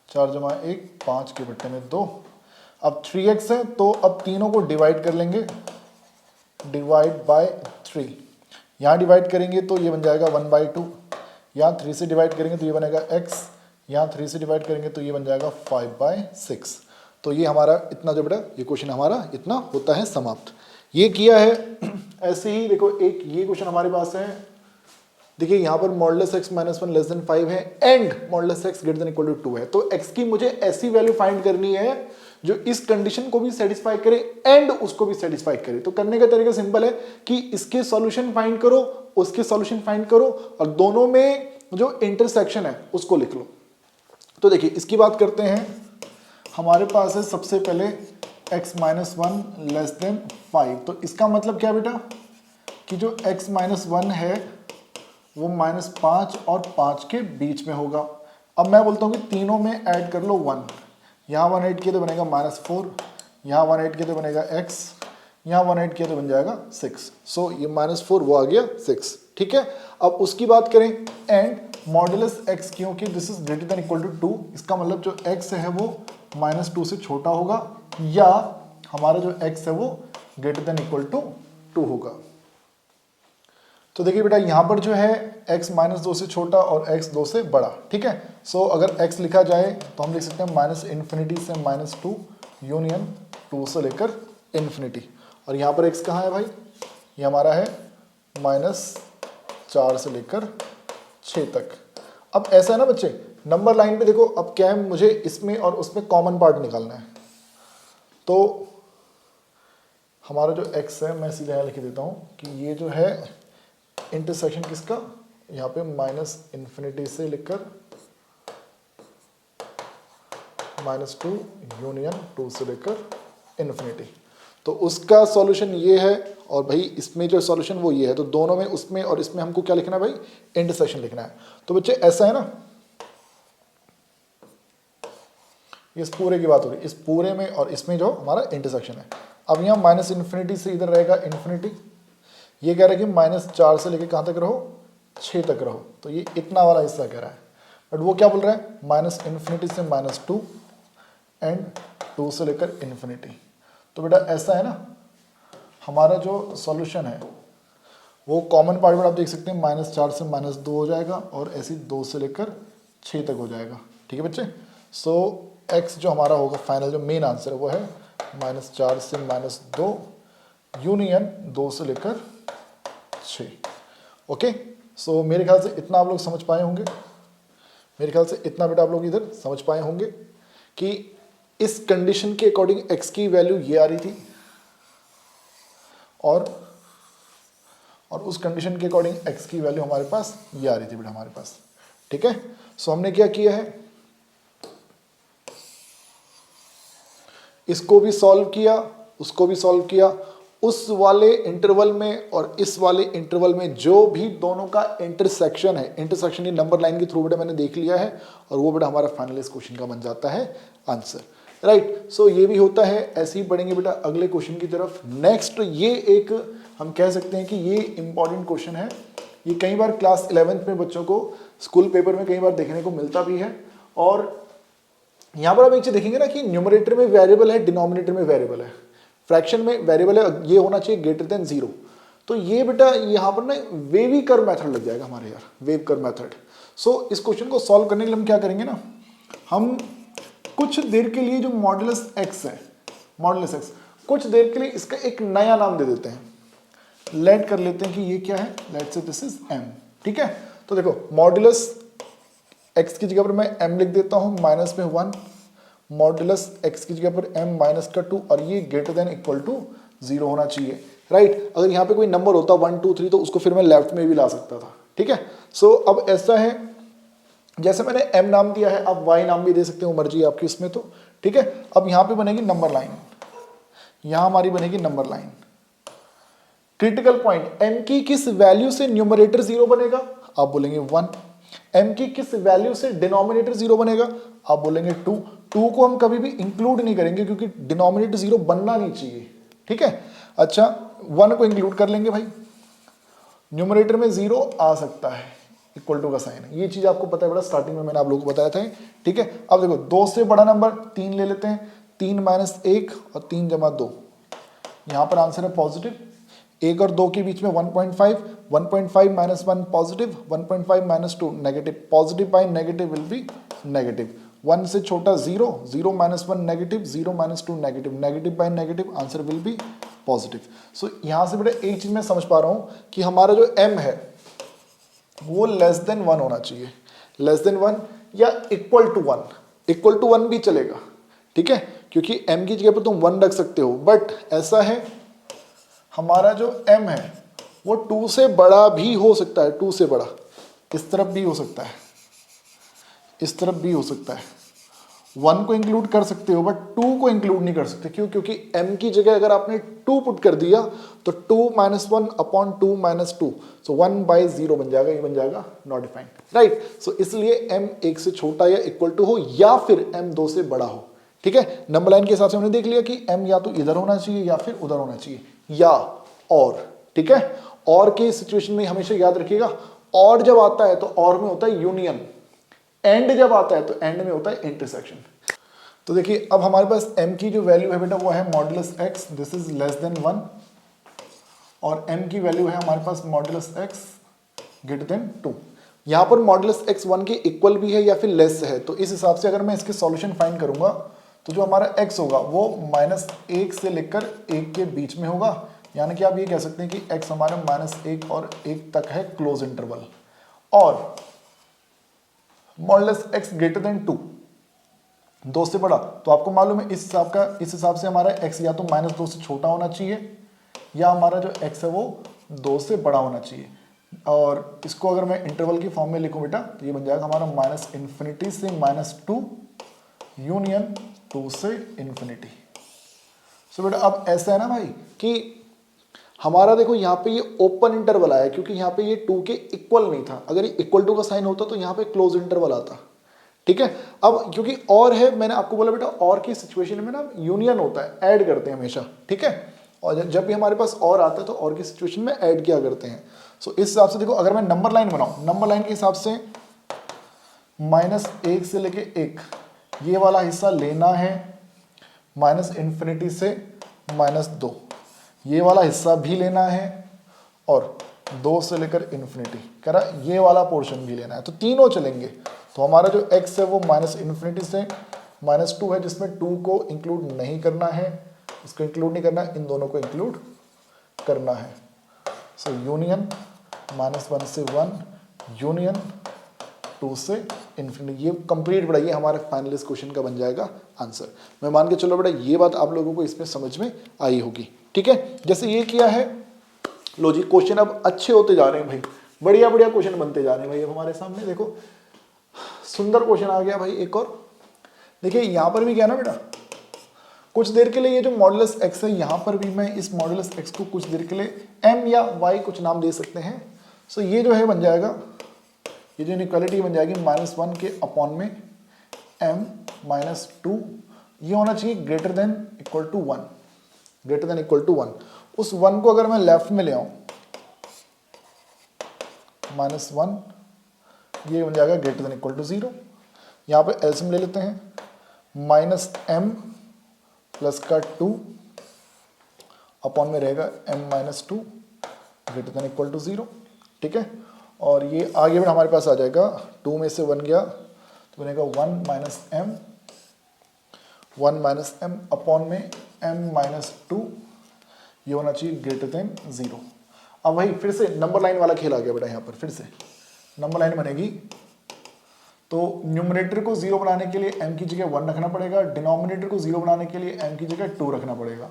4 जमा 1 5 के बट्टे में 2। अब 3x है तो अब तीनों को डिवाइड कर लेंगे, डिवाइड बाय 3। यहाँ डिवाइड करेंगे तो ये बन जाएगा 1/2, यहाँ 3 से डिवाइड करेंगे तो ये बनेगा x, यहाँ 3 से डिवाइड करेंगे तो ये बन जाएगा 5/6। तो ये हमारा इतना जो बेटा ये क्वेश्चन हमारा इतना होता है समाप्त। ये किया है। ऐसे ही देखो एक ये क्वेश्चन हमारे पास है। देखिए यहाँ पर मॉडुलस x -1 लेस देन 5 है and modulus x greater than equal to 2 है। तो x की मुझे ऐसी वैल्यू फाइंड करनी है जो इस कंडीशन को भी सेटिस्फाई करे एंड उसको भी सेटिस्फाई करे। तो करने का तरीका सिंपल है कि इसके सॉल्यूशन फाइंड करो, उसके सॉल्यूशन फाइंड करो और दोनों में जो इंटरसेक्शन है उसको लिख लो। तो देखिए इसकी बात करते हैं। हमारे पास है सबसे पहले x -1 लेस देन 5। तो इसका मतलब क्या बेटा कि जो x -1 है वो -5 और 5 के बीच में होगा। अब मैं बोलता हूँ कि तीनों में ऐड कर लो 1, यहाँ 1 ऐड किया तो बनेगा -4, यहाँ 1 ऐड किया तो बनेगा x, यहाँ 1 ऐड किया तो बन जाएगा 6। सो ये -4 वो आ गया 6, ठीक है। अब उसकी बात करें एंड मॉडुलस x क्योंकि this is greater than equal to 2, इसका मतलब जो x है वो -2 से छोटा होगा या हमारा जो x है वो ग्रेटर देन इक्वल टू 2 होगा। तो देखिए बेटा यहाँ पर जो है x -2 से छोटा और x 2 से बड़ा, ठीक है। सो अगर x लिखा जाए तो हम लिख सकते हैं -∞ से -2 यूनियन 2 से लेकर इन्फिनिटी। और यहाँ पर x कहाँ है भाई, ये हमारा है -4 से लेकर 6 तक। अब ऐसा है ना बच्चे, नंबर लाइन पे देखो अब क्या है, मुझे इसमें और उसमें कॉमन पार्ट निकालना है। तो हमारा जो x है मैं सीधा यहाँ लिख देता हूँ कि ये जो है इंटरसेक्शन किसका, यहाँ पे -∞ से लेकर -2 यूनियन 2 से लेकर इन्फिनिटी। तो उसका सॉल्यूशन ये है और भाई इसमें जो सॉल्यूशन वो ये है। तो दोनों में, उसमें और इसमें हमको क्या लिखना है भाई, इंटरसेक्शन लिखना है। तो बच्चे ऐसा है ना, इस पूरे की बात हो रही है, इस पूरे में और इसमें जो हमारा इंटरसेक्शन है। अब यहाँ -∞ से इधर रहेगा इन्फिनिटी, ये कह रहा है कि -4 से लेकर कहाँ तक रहो, 6 तक रहो। तो ये इतना वाला हिस्सा कह रहा है, बट वो क्या बोल रहा है -∞ से -2 एंड 2 से लेकर इन्फिनिटी। तो बेटा ऐसा है ना, हमारा जो सॉल्यूशन है वो कॉमन पार्ट में आप देख सकते हैं -4 से -2 हो जाएगा और ऐसे 2 से लेकर 6 तक हो जाएगा, ठीक है बच्चे। सो x जो हमारा होगा फाइनल जो मेन आंसर है वो है -4 से -2 यूनियन 2 से लेकर 6। ओके, सो मेरे ख्याल से इतना आप लोग समझ पाए होंगे। मेरे ख्याल से इतना बेटा आप लोग इधर समझ पाए होंगे कि इस कंडीशन के अकॉर्डिंग x की वैल्यू ये आ रही थी और उस कंडीशन के अकॉर्डिंग x की वैल्यू हमारे पास ये आ रही थी बेटा हमारे पास, ठीक है। सो हमने क्या किया है, इसको भी सॉल्व किया, उसको भी सॉल्व किया। उस वाले इंटरवल में और इस वाले इंटरवल में जो भी दोनों का इंटरसेक्शन है, इंटरसेक्शन ये नंबर लाइन के थ्रू बेटा मैंने देख लिया है, और वो बेटा हमारा फाइनल इस क्वेश्चन का बन जाता है आंसर। राइट, सो ये भी होता है। ऐसे ही पढ़ेंगे बेटा अगले क्वेश्चन की तरफ। नेक्स्ट ये एक हम कह सकते हैं कि ये इंपॉर्टेंट क्वेश्चन है, ये कई बार क्लास 11th में बच्चों को स्कूल पेपर में कई बार देखने को मिलता भी है। और यहाँ पर आप एक चीज देखेंगे ना कि न्यूमरेटर में वेरिएबल है, डिनोमिनेटर में वेरिएबल है, फ्रैक्शन में वेरिएबल है, ये होना चाहिए ग्रेटर देन 0। तो ये बेटा यहाँ पर ना वेवी कर्व मेथड लग जाएगा हमारे यार, वेव कर्व मेथड। सो इस क्वेश्चन को सॉल्व करने के लिए हम क्या करेंगे ना, हम कुछ देर के लिए जो मॉडुलस एक्स है, मॉडुलस एक्स, कुछ देर के लिए इसका एक नया नाम दे देते हैं। लेट कर लेते हैं कि ये क्या है, लेट से दिस इज m। ठीक है, तो देखो मॉडुलस x की जगह पर मैं m लिख देता हूं, माइनस में 1, मॉडुलस x की जगह पर m माइनस का 2, और ये ग्रेटर देन इक्वल टू 0 होना चाहिए। राइट, अगर यहाँ पे कोई नंबर होता 1 2 3 तो उसको फिर मैं लेफ्ट में भी ला सकता था। ठीक है, सो अब ऐसा है, जैसे मैंने m नाम दिया है, आप y नाम भी दे सकते हो, मर्जी आपकी इसमें तो। ठीक है, अब यहाँ पे बनेगी नंबर लाइन, यहाँ हमारी बनेगी number line. Critical point, m की किस वैल्यू से न्यूमरेटर 0 बनेगा, आप बोलेंगे 1। m की किस वैल्यू से डिनोमिनेटर 0 बनेगा, आप बोलेंगे 2। 2 को हम कभी भी इंक्लूड नहीं करेंगे क्योंकि डिनोमिनेटर 0 बनना नहीं चाहिए। ठीक है, अच्छा 1 को इंक्लूड कर लेंगे भाई, न्यूमरेटर में 0 आ सकता है, इक्वल टू का साइन है, ये चीज आपको पता है बड़ा, स्टार्टिंग में मैंने आप लोगों को बताया था। ठीक है, अब देखो 2 से बड़ा नंबर 3 ले लेते हैं, 3 माइनस 1 और 3 जमा 2, यहां पर आंसर है पॉजिटिव। 1 और 2 के बीच में 1.5, 1.5 minus 1 positive, 1.5 minus 2 negative, positive by negative will be negative. 1 से छोटा 0, 0 minus 1 negative, 0 minus 2 negative, negative by negative, answer will be positive. So यहां से बेटा एक चीज मैं समझ पा रहा हूं कि हमारा जो m है वो लेस देन 1 होना चाहिए, लेस देन 1 या इक्वल टू 1, इक्वल टू 1 भी चलेगा। ठीक है, क्योंकि m की जगह पर तुम 1 रख सकते हो, बट ऐसा है हमारा जो m है वो 2 से बड़ा भी हो सकता है, 2 से बड़ा, इस तरफ भी हो सकता है, इस तरफ भी हो सकता है। 1 को इंक्लूड कर सकते हो बट 2 को इंक्लूड नहीं कर सकते, क्यों? क्योंकि m की जगह अगर आपने 2 पुट कर दिया तो 2 माइनस 1 अपॉन 2 माइनस 2, सो 1/0 बन जाएगा, ये बन जाएगा नॉट डिफाइंड। राइट, सो इसलिए m 1 से छोटा या इक्वल टू हो या फिर m 2 से बड़ा हो। ठीक है, नंबर लाइन के हिसाब से हमने देख लिया कि m या तो इधर होना चाहिए या फिर उधर होना चाहिए, या और। ठीक है, और के सिचुएशन में हमेशा याद रखिएगा, और जब आता है तो और में होता है यूनियन, एंड जब आता है तो एंड में होता है इंटरसेक्शन। तो देखिए अब हमारे पास m की जो वैल्यू है बेटा वो है modulus x, this is less then 1, और m की वैल्यू है हमारे पास मॉडुलस x ग्रेटर देन 2। यहां पर मॉडुलस x 1 के इक्वल भी है या फिर लेस है, तो इस हिसाब से अगर मैं इसके सॉल्यूशन फाइंड करूंगा तो जो हमारा x होगा वो -1 से लेकर 1 के बीच में होगा, यानी कि आप ये कह सकते हैं कि x हमारा -1 और 1 तक है क्लोज इंटरवल, और मॉडुलस x ग्रेटर देन 2, 2 से बड़ा, तो आपको मालूम है इस हिसाब से हमारा x या तो -2 से छोटा होना चाहिए या हमारा जो x है वो 2 से बड़ा होना चाहिए। और इसको अगर मैं इंटरवल की फॉर्म में लिखूं बेटा तो ये बन जाएगा हमारा -∞ से -2 यूनियन 2 से इन्फिनिटी। सो बेटा अब ऐसा है ना भाई कि हमारा देखो यहाँ पे ये ओपन इंटरवल आया क्योंकि यहाँ पे ये 2 के इक्वल नहीं था, अगर ये इक्वल टू का साइन होता तो यहाँ पे क्लोज इंटरवल आता। ठीक है, अब क्योंकि और है, मैंने आपको बोला बेटा और की सिचुएशन में ना यूनियन होता है, ऐड करते हैं हमेशा। ठीक है, और जब भी हमारे पास और आता है तो और की सिचुएशन में ऐड किया करते हैं। सो इस हिसाब से देखो अगर मैं नंबर लाइन बनाऊं, नंबर लाइन के हिसाब से -1 से लेके 1 ये वाला हिस्सा लेना है, -∞ से -2 ये वाला हिस्सा भी लेना है, और 2 से लेकर इन्फिनिटी कह रहा ये वाला पोर्शन भी लेना है, तो तीनों चलेंगे। तो हमारा जो x है वो -∞ से -2 है, जिसमें 2 को इंक्लूड नहीं करना है, इसको इंक्लूड नहीं करना है, इन दोनों को इंक्लूड करना है। सो यूनियन -1 से 1 यूनियन 2 से इन्फिनिटी, ये कंप्लीट बेटा ये हमारे फाइनल इस क्वेश्चन का बन जाएगा आंसर। मैं मान के चलो बेटा ये बात आप लोगों को इसमें समझ में आई होगी। ठीक है, जैसे ये किया है, लो जी क्वेश्चन अब अच्छे होते जा रहे हैं भाई, बढ़िया बढ़िया क्वेश्चन बनते जा रहे हैं भाई। अब हमारे सामने देखो सुंदर क्वेश्चन आ गया भाई एक और। देखिए यहां पर भी क्या ना बेटा, कुछ देर के लिए ये जो मॉडुलस एक्स है, यहाँ पर भी मैं इस मॉडुलस एक्स को कुछ देर के लिए एम या वाई कुछ नाम दे सकते हैं। सो ये जो है बन जाएगा, ये जो इनइक्वालिटी बन जाएगी -1 के अपॉन में m -2, ये होना चाहिए greater than equal to 1, greater than equal to 1। उस 1 को अगर मैं लेफ्ट में ले आऊं, -1, ये बन जाएगा ग्रेटर देन इक्वल टू 0। यहाँ पे एलसीएम ले लेते हैं, -m प्लस का 2 अपॉन में रहेगा m -2 greater than equal to 0, ठीक है। और ये आगे बढ़ हमारे पास आ जाएगा, 2 में से 1 गया तो बनेगा 1 m अपॉन में m -2, ये होना चाहिए ग्रेटर देन 0। अब वही फिर से नंबर लाइन वाला खेल आ गया बेटा, यहाँ पर फिर से नंबर लाइन बनेगी। तो न्यूमरेटर को 0 बनाने के लिए m की जगह 1 रखना पड़ेगा, डिनोमिनेटर को 0 बनाने के लिए m की जगह 2 रखना पड़ेगा,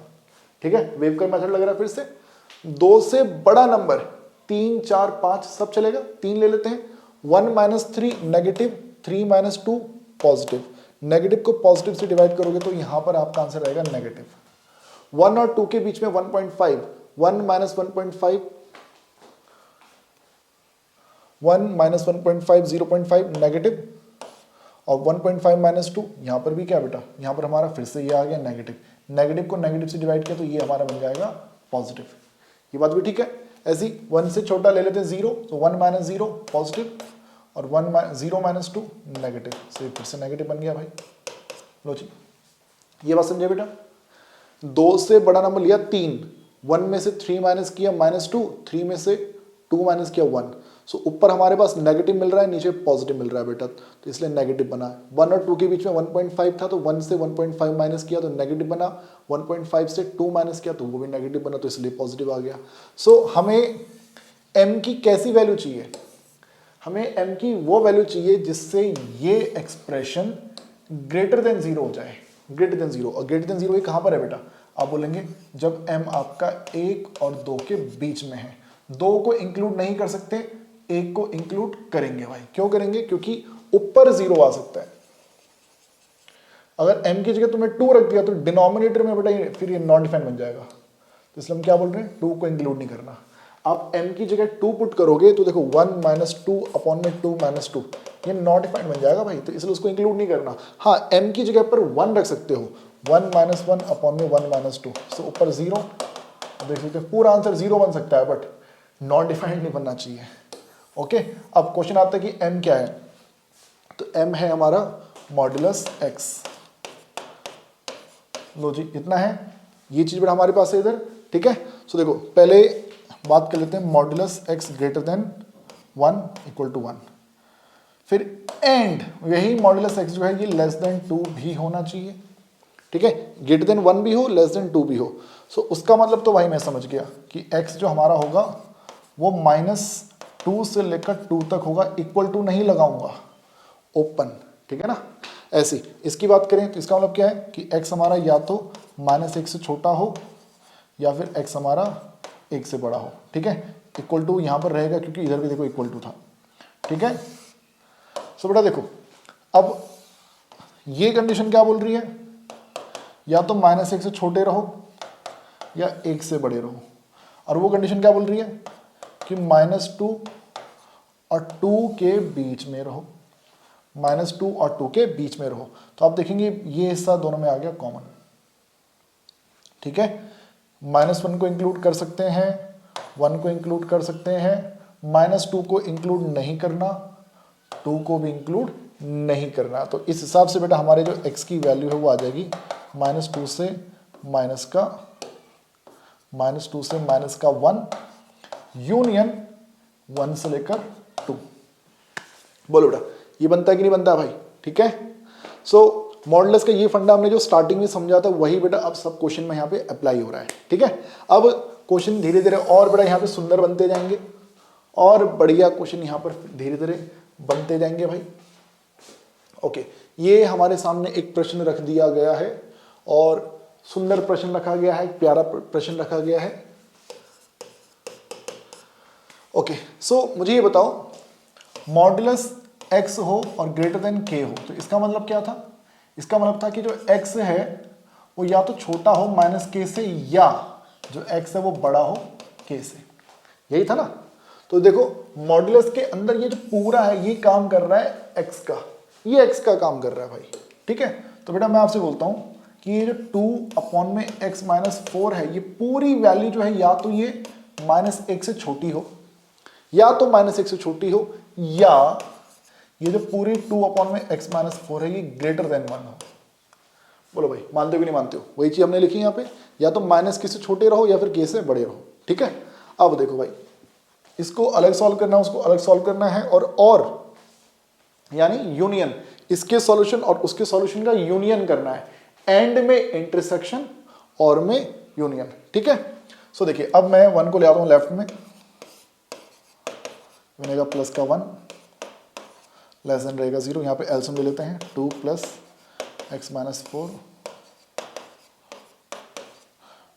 ठीक है। वेव का मेथड लग रहा है। फिर से 2 से बड़ा नंबर 3, 4, 5 सब चलेगा, 3 ले लेते हैं। 1 - 3 नेगेटिव, 3 - 2 पॉजिटिव, नेगेटिव को पॉजिटिव से डिवाइड करोगे तो यहां पर आपका आंसर आएगा नेगेटिव। 1 और 2 के बीच में 1.5, 1 - 1.5, 1 - 1.5 0.5 नेगेटिव, और 1.5 - 2 यहाँ पर भी क्या बेटा, यहाँ पर हमारा फिर से ये आ गया नेगेटिव, नेगेटिव को नेगेटिव से डिवाइड किया तो ये हमारा बन जाएगा पॉजिटिव। ये बात भी ठीक है। ऐसी 1 से छोटा ले लेते हैं 0, तो 1 - 0 पॉजिटिव, और 0 - 2 नेगेटिव, से फिर से नेगेटिव बन गया भाई। लो जी, ये बात समझे बेटा। 2 से बड़ा नंबर लिया 3, 1 में से 3 माइनस किया -2, 3 में से 2 माइनस किया 1। सो ऊपर हमारे पास नेगेटिव मिल रहा है, नीचे पॉजिटिव मिल रहा है बेटा, तो इसलिए नेगेटिव बना। 1 और 2 के बीच में 1.5 था, तो 1 से 1.5 माइनस किया तो नेगेटिव बना, 1.5 से 2 माइनस किया तो वो भी नेगेटिव बना, तो इसलिए पॉजिटिव आ गया। सो हमें m की कैसी वैल्यू चाहिए? हमें m की वो वैल्यू चाहिए जिससे ये एक्सप्रेशन ग्रेटर देन 0 हो जाए, ग्रेटर देन 0। और ग्रेटर देन 0 ये कहाँ पर है बेटा? आप बोलेंगे जब m आपका 1 और 2 के बीच में है। 2 को इंक्लूड नहीं कर सकते, 1 को इंक्लूड करेंगे भाई। क्यों करेंगे? क्योंकि ऊपर 0 आ सकता है। अगर m की जगह तुमने 2 रख दिया तो डिनोमिनेटर में बेटा फिर ये नॉन डिफाइंड बन जाएगा, तो इसलिए हम क्या बोल रहे हैं, 2 को इंक्लूड नहीं करना। आप m की जगह 2 पुट करोगे तो देखो 1 - 2 अपॉन में 2 - 2, ये नॉट डिफाइंड बन जाएगा भाई, तो इसलिए उसको इंक्लूड नहीं करना। हाँ, m की जगह पर 1 रख सकते हो, 1 - 1 अपॉन में 1 - 2, तो ऊपर 0। देख सकते हो पूरा आंसर 0 बन सकता है, बट नॉट डिफाइंड नहीं बनना चाहिए। ओके, अब क्वेश्चन आता है कि m क्या है, तो m है हमारा मॉड्यूलस x। लो जी, इतना है, ये चीज बेटा हमारे पास है इधर, ठीक है। सो देखो पहले बात कर लेते हैं modulus x greater than 1 equal to 1, फिर एंड यही मॉड्यूलस x जो है ये लेस देन 2 भी होना चाहिए, ठीक है। ग्रेटर देन 1 भी हो, लेस देन 2 भी हो। सो उसका मतलब तो भाई मैं समझ गया कि x जो हमारा होगा वो -2 से लेकर 2 तक होगा, इक्वल टू नहीं लगाऊंगा, ओपन, ठीक है ना। ऐसी इसकी बात करें तो इसका मतलब क्या है कि x हमारा या तो -1 से छोटा हो या फिर x हमारा 1 से बड़ा हो, ठीक है। इक्वल टू यहाँ पर रहेगा क्योंकि इधर भी देखो इक्वल टू था, ठीक है। सो बेटा देखो, अब ये कंडीशन क्या बोल रही है, या तो -1 से छोटे रहो या 1 से बड़े रहो, और वो कंडीशन क्या बोल रही है कि -2 और 2 के बीच में रहो, -2 और 2 के बीच में रहो। तो आप देखेंगे ये हिस्सा दोनों में आ गया कॉमन, ठीक है। -1 को इंक्लूड कर सकते हैं, 1 को इंक्लूड कर सकते हैं, -2 को इंक्लूड नहीं करना, 2 को भी इंक्लूड नहीं करना। तो इस हिसाब से बेटा हमारे जो x की वैल्यू है वो आ जाएगी -2 से -1 यूनियन 1 से लेकर 2। बोलो बेटा ये बनता है कि नहीं बनता भाई, ठीक है। सो मॉडुलस का ये फंडा हमने जो स्टार्टिंग में समझा था वही बेटा अब सब क्वेश्चन में यहाँ पे अप्लाई हो रहा है, ठीक है। अब क्वेश्चन धीरे धीरे और बेटा यहाँ पे सुंदर बनते जाएंगे, और बढ़िया क्वेश्चन यहाँ पर धीरे धीरे बनते जाएंगे भाई। ओके, ये हमारे सामने एक प्रश्न रख दिया गया है, और सुंदर प्रश्न रखा गया है, प्यारा प्रश्न रखा गया है। ओके, सो मुझे ये बताओ, मॉडुलस x हो और ग्रेटर देन k हो, तो इसका मतलब क्या था? इसका मतलब था कि जो x है वो या तो छोटा हो माइनस के से, या जो x है वो बड़ा हो k से। यही था ना। तो देखो मॉड्यूलस के अंदर ये जो पूरा है ये काम कर रहा है x का, ये x का काम कर रहा है भाई, ठीक है। तो बेटा मैं आपसे बोलता हूं कि ये जो 2 अपॉन में x माइनस 4 है, ये पूरी वैल्यू जो है या तो ये माइनस 1 से छोटी हो, या तो माइनस 1 से छोटी हो, या ये जो पूरी 2 अपॉन में x माइनस 4 है ये ग्रेटर देन 1 हो। बोलो भाई मानते हो कि नहीं मानते हो? वही चीज हमने लिखी यहाँ पे, या तो माइनस के से छोटे रहो या फिर के से बड़े रहो, ठीक है। अब देखो भाई इसको अलग सॉल्व करना है, उसको अलग सॉल्व करना है, और यानी यूनियन, इसके सॉल्यूशन और उसके सॉल्यूशन का यूनियन करना है, एंड में इंटरसेक्शन और में यूनियन, ठीक है। सो देखिए अब मैं 1 को ले आता हूं लेफ्ट में, बनेगा प्लस का 1 लेस देन रहेगा 0, यहाँ पे एलसीएम ले लेते हैं, 2 प्लस x माइनस 4,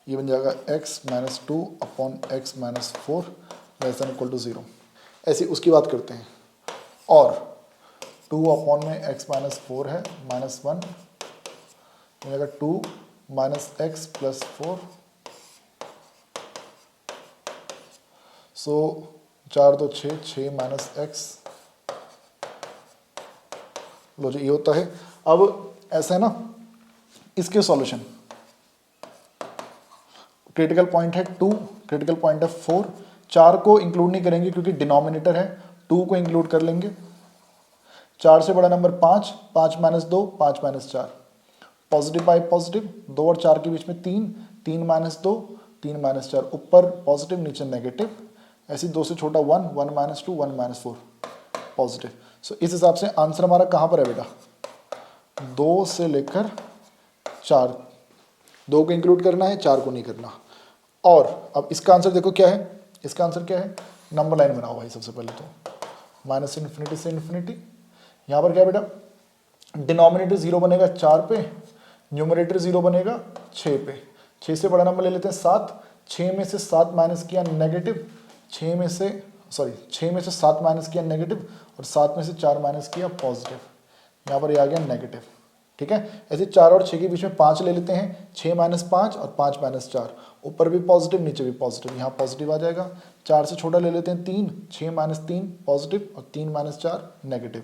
ये बन जाएगा x minus 2 upon x minus 4 less than equal to 0। ऐसी उसकी बात करते हैं, और 2 अपॉन में x माइनस 4 है माइनस 1, बनेगा 2 माइनस एक्स प्लस 4, सो 4 तो 6, 6 माइनस एक्स, लो जी ये होता है। अब ऐसा है ना, इसके सॉल्यूशन, क्रिटिकल पॉइंट है 2, क्रिटिकल पॉइंट है 4, 4 को इंक्लूड नहीं करेंगे क्योंकि डिनोमिनेटर है, 2 को इंक्लूड कर लेंगे, 4 से बड़ा number 5, 5 minus 2, 5 minus 4, positive by positive, 2 और 4 के बीच में 3, 3 माइनस 2, 3 माइनस 4, ऊपर पॉजिटिव नीचे नेगेटिव, ऐसी 2 से छोटा 1, 1 माइनस 2, 1 माइनस 4 पॉजिटिव। सो इस हिसाब से आंसर हमारा कहाँ पर है बेटा, 2 से लेकर 4, 2 को इंक्लूड करना है, 4 को नहीं करना। और अब इसका आंसर देखो क्या है, इसका आंसर क्या है, नंबर लाइन बनाओ भाई सबसे पहले तो, माइनस इन्फिनिटी से इन्फिनिटी, यहाँ पर क्या है बेटा, डिनोमिनेटर 0 बनेगा 4 पे, न्यूमरेटर 0 बनेगा 6 पे, 6 से बड़ा नंबर ले लेते हैं 7, 6 में से 7 माइनस किया नेगेटिव, 6 में से 7 माइनस किया नेगेटिव, और 7 में से 4 माइनस किया पॉजिटिव, यहाँ पर ये आ गया नेगेटिव, ठीक है। ऐसे 4 और 6 के बीच में 5 ले लेते हैं, 6 माइनस 5 और 5 माइनस 4, ऊपर भी पॉजिटिव नीचे भी पॉजिटिव, यहाँ पॉजिटिव आ जाएगा। 4 से छोटा ले लेते हैं 3, 6 माइनस 3 पॉजिटिव और 3 माइनस 4 नेगेटिव,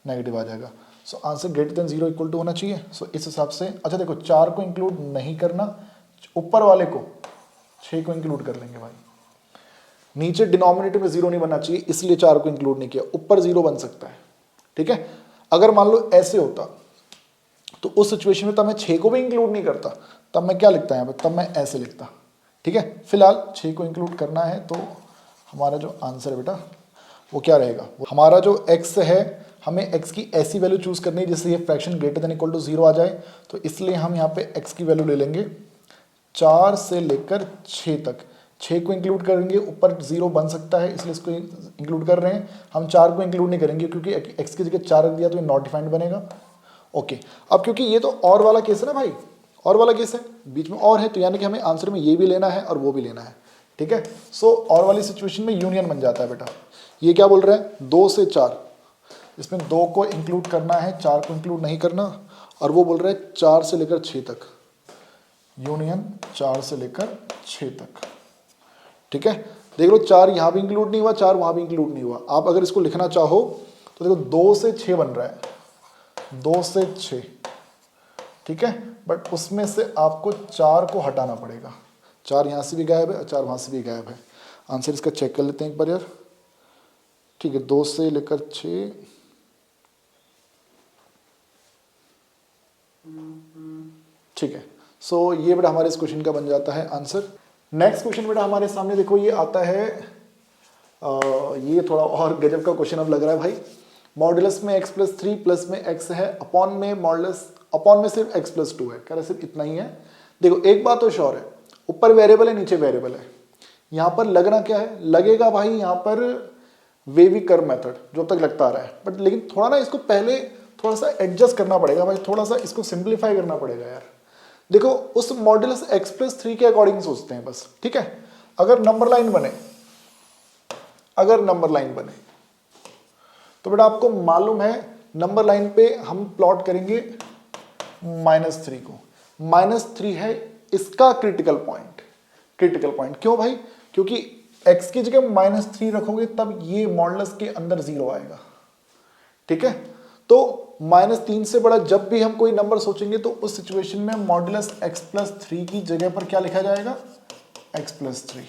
नेगेटिव आ जाएगा। So answer greater than 0 equal to होना चाहिए। सो इस हिसाब से, अच्छा देखो 4 को इंक्लूड नहीं करना, ऊपर वाले को 6 को इंक्लूड कर लेंगे भाई, नीचे डिनोमिनेटर में 0 नहीं बनना चाहिए इसलिए 4 को इंक्लूड नहीं किया, ऊपर 0 बन सकता है, ठीक है। अगर मान लो ऐसे होता तो उस सिचुएशन में तब मैं 6 को भी इंक्लूड नहीं करता, तब मैं क्या लिखता यहाँ पे, तब मैं ऐसे लिखता, ठीक है। फिलहाल 6 को इंक्लूड करना है, तो हमारा जो आंसर है बेटा वो क्या रहेगा, हमारा जो x है, हमें x की ऐसी वैल्यू चूज करनी है जिससे ये fraction greater than equal to 0 आ जाए। तो इसलिए हम यहाँ पे x की वैल्यू ले लेंगे 4 से लेकर 6 तक, 6 को इंक्लूड करेंगे ऊपर 0 बन सकता है इसलिए इसको इंक्लूड कर रहे हैं, हम 4 को इंक्लूड नहीं करेंगे क्योंकि x की जगह 4 रख दिया तो ये नॉट डिफाइंड बनेगा। ओके, अब क्योंकि ये तो और वाला केस है ना भाई, और वाला केस है, बीच में और है, तो यानी कि हमें आंसर में ये भी लेना है और वो भी लेना है, ठीक है। सो और वाली सिचुएशन में यूनियन बन जाता है बेटा। ये क्या बोल रहा है, 2 से 4, इसमें 2 को इंक्लूड करना है, 4 को इंक्लूड नहीं करना, और वो बोल रहा है 4 से लेकर 6 तक, यूनियन 4 से लेकर 6 तक, ठीक है। देख लो 4 यहाँ भी इंक्लूड नहीं हुआ, 4 वहाँ भी इंक्लूड नहीं हुआ। आप अगर इसको लिखना चाहो तो देखो 2 से 6 बन रहा है, 2 से 6, ठीक है, बट उसमें से आपको 4 को हटाना पड़ेगा, 4 यहाँ से भी गायब है और 4 वहाँ से भी गायब है। आंसर इसका चेक कर लेते हैं एक बार यार, ठीक है, 2 से लेकर 6, ठीक है। सो ये बेटा हमारे इस क्वेश्चन का बन जाता है आंसर। नेक्स्ट क्वेश्चन बेटा हमारे सामने देखो, ये आता है ये थोड़ा और गजब का क्वेश्चन अब लग रहा है भाई। मॉडुलस में x प्लस 3 प्लस में x है, अपॉन में मॉडुलस, अपॉन में सिर्फ x प्लस 2 है, कह रहे सिर्फ इतना ही है। देखो एक बात तो श्योर है, ऊपर वेरिएबल है नीचे वेरिएबल है, यहाँ पर लगना क्या है, लगेगा भाई यहाँ पर वेवी कर्व मेथड जो अब तक लगता आ रहा है, बट लेकिन थोड़ा ना इसको पहले थोड़ा सा एडजस्ट करना पड़ेगा भाई, थोड़ा सा इसको सिंप्लीफाई करना पड़ेगा यार। देखो उस मॉडुलस x प्लस 3 के अकॉर्डिंग सोचते हैं बस, ठीक है। अगर नंबर लाइन बने, अगर नंबर लाइन बने तो बेटा आपको मालूम है नंबर लाइन पे हम प्लॉट करेंगे -3 को, -3 है इसका क्रिटिकल पॉइंट। क्रिटिकल पॉइंट क्यों भाई? क्योंकि x की जगह -3 रखोगे तब ये मॉडुलस के अंदर 0 आएगा। ठीक है, तो -3 से बड़ा जब भी हम कोई नंबर सोचेंगे तो उस सिचुएशन में मॉडुलस x+3 की जगह पर क्या लिखा जाएगा? x+3।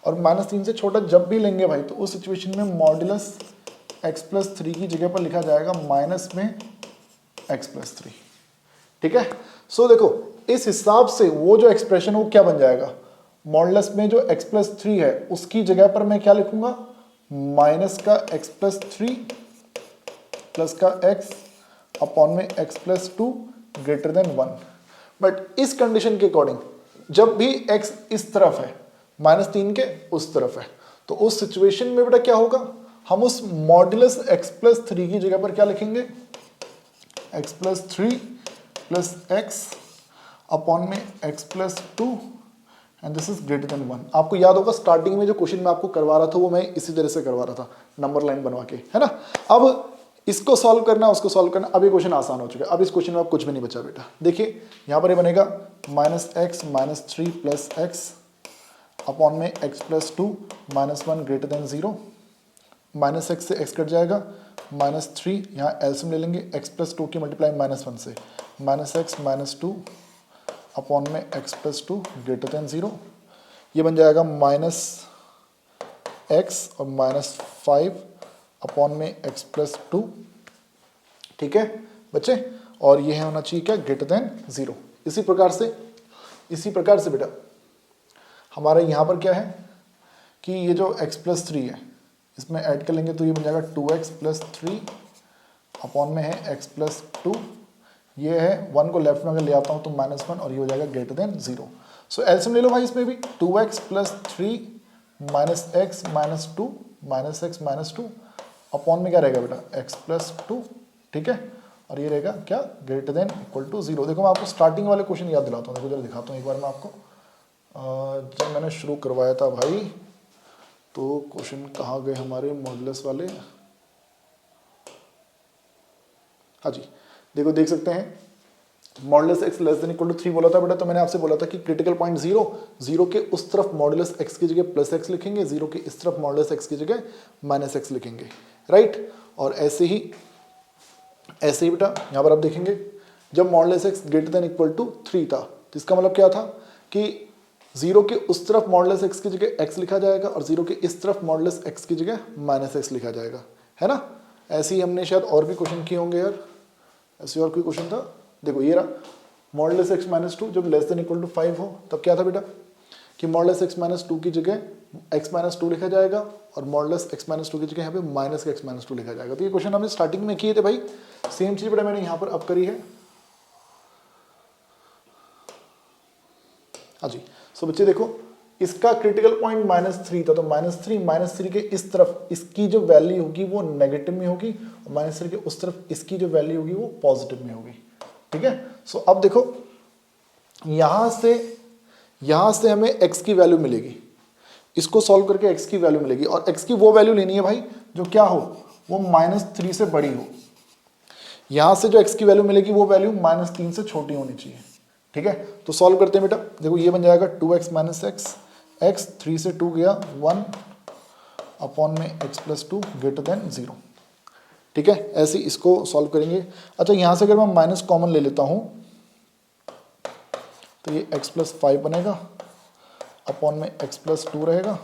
और -3 से छोटा जब भी लेंगे भाई तो उस सिचुएशन में मॉडुलस x+3 की जगह पर लिखा जाएगा माइनस में x+3। ठीक है, सो देखो इस हिसाब से वो जो एक्सप्रेशन वो क्या बन जाएगा? मॉडुलस में जो x+3 है उसकी जगह पर मैं क्या लिखूंगा? माइनस का x+3 प्लस का x अपॉन में x+2 ग्रेटर देन 1। बट इस कंडीशन के अकॉर्डिंग जब भी x इस तरफ है, -3 के उस तरफ है, तो उस सिचुएशन में बेटा क्या होगा? हम उस मॉडुलस x+3 की जगह पर क्या लिखेंगे? x+3 प्लस x अपॉन में x+2 and this is greater than 1। आपको याद होगा स्टार्टिंग में जो क्वेश्चन मैं आपको करवा रहा था वो मैं इसी तरह से करवा रहा था, नंबर लाइन बनवा के, है ना। अब इसको सॉल्व करना, उसको सॉल्व करना। अब ये क्वेश्चन आसान हो चुका है। अब इस क्वेश्चन में आप कुछ भी नहीं बचा बेटा। देखिए यहाँ पर ये बनेगा -x -3 प्लस x अपॉन में x+2 -1 ग्रेटर देन 0। -x से x कट जाएगा, -3 यहाँ एलसीएम ले लेंगे, x+2 की मल्टीप्लाई -1 से, -x -2 अपॉन में x+2 ग्रेटर देन 0। ये बन जाएगा -x और -5 अपॉन में x+2। ठीक है बच्चे, और ये है होना चाहिए क्या? Greater than 0। इसी प्रकार से बेटा हमारा यहाँ पर क्या है कि ये जो x+3 है इसमें ऐड कर लेंगे तो ये बन जाएगा 2x + 3 अपॉन में है x+2। ये है 1 को लेफ्ट में अगर ले आता हूँ तो -1 और ये हो जाएगा ग्रेटर देन 0। सो एलसीएम ले लो भाई इसमें भी, 2x + 3 -x -2 -x -2 अपॉन में क्या रहेगा बेटा? x+2। ठीक है, और ये रहेगा क्या? Greater than equal to 0। देखो मैं आपको स्टार्टिंग वाले क्वेश्चन याद दिलाता हूँ, देखो जरा दिखाता हूँ एक बार मैं आपको। जब मैंने शुरू करवाया था भाई तो क्वेश्चन कहाँ गए हमारे मॉडुलस वाले? हाँ जी, देखो देख सकते हैं मॉडुलस x <= 3 बोला था बेटा, तो मैंने आपसे बोला था कि क्रिटिकल पॉइंट 0 के उस तरफ मॉडुलस x की जगह +x लिखेंगे, 0 के इस तरफ मॉडुलस x की जगह -x लिखेंगे, राइट। और ऐसे ही बेटा यहाँ पर आप देखेंगे जब मॉडुलस x > 3 था तो इसका मतलब क्या था कि 0 के उस तरफ मॉडुलस x की जगह x लिखा जाएगा और 0 के इस तरफ मॉडुलस x की जगह -x लिखा जाएगा, है ना। ऐसे ही हमने शायद और भी क्वेश्चन किए होंगे यार। ऐसे और कोई क्वेश्चन था, देखो ये रहा मॉडुलस x -2 जब <= 5 हो तब क्या था बेटा कि मॉडुलस x -2 की जगह x -2 लिखा जाएगा और मॉडुलस x -2 की जगह यहाँ पे -x -2 लिखा जाएगा। तो ये क्वेश्चन हमने स्टार्टिंग में किए थे भाई, सेम चीज बेटा मैंने यहाँ पर अब करी है। हाँ जी, सो बच्चे देखो इसका क्रिटिकल पॉइंट -3 था, तो -3 के इस तरफ इसकी जो वैल्यू होगी वो नेगेटिव में होगी और -3 के उस तरफ इसकी जो वैल्यू होगी वो पॉजिटिव में होगी। ठीक है, सो अब देखो यहां से हमें x की वैल्यू मिलेगी, इसको सॉल्व करके x की वैल्यू मिलेगी और x की वो वैल्यू लेनी है भाई जो क्या हो, वो -3 से बड़ी हो। यहां से जो x की वैल्यू मिलेगी वो वैल्यू -3 से छोटी होनी चाहिए। ठीक है, तो सॉल्व करते हैं बेटा। देखो ये बन जाएगा 2x - x 3 से 2 गया 1 अपॉन में x+2 ग्रेटर देन 0। ठीक है, ऐसे इसको सॉल्व करेंगे। अच्छा यहां से अगर मैं माइनस कॉमन ले लेता हूं तो ये x+5 बनेगा अपॉन में x+2 रहेगा।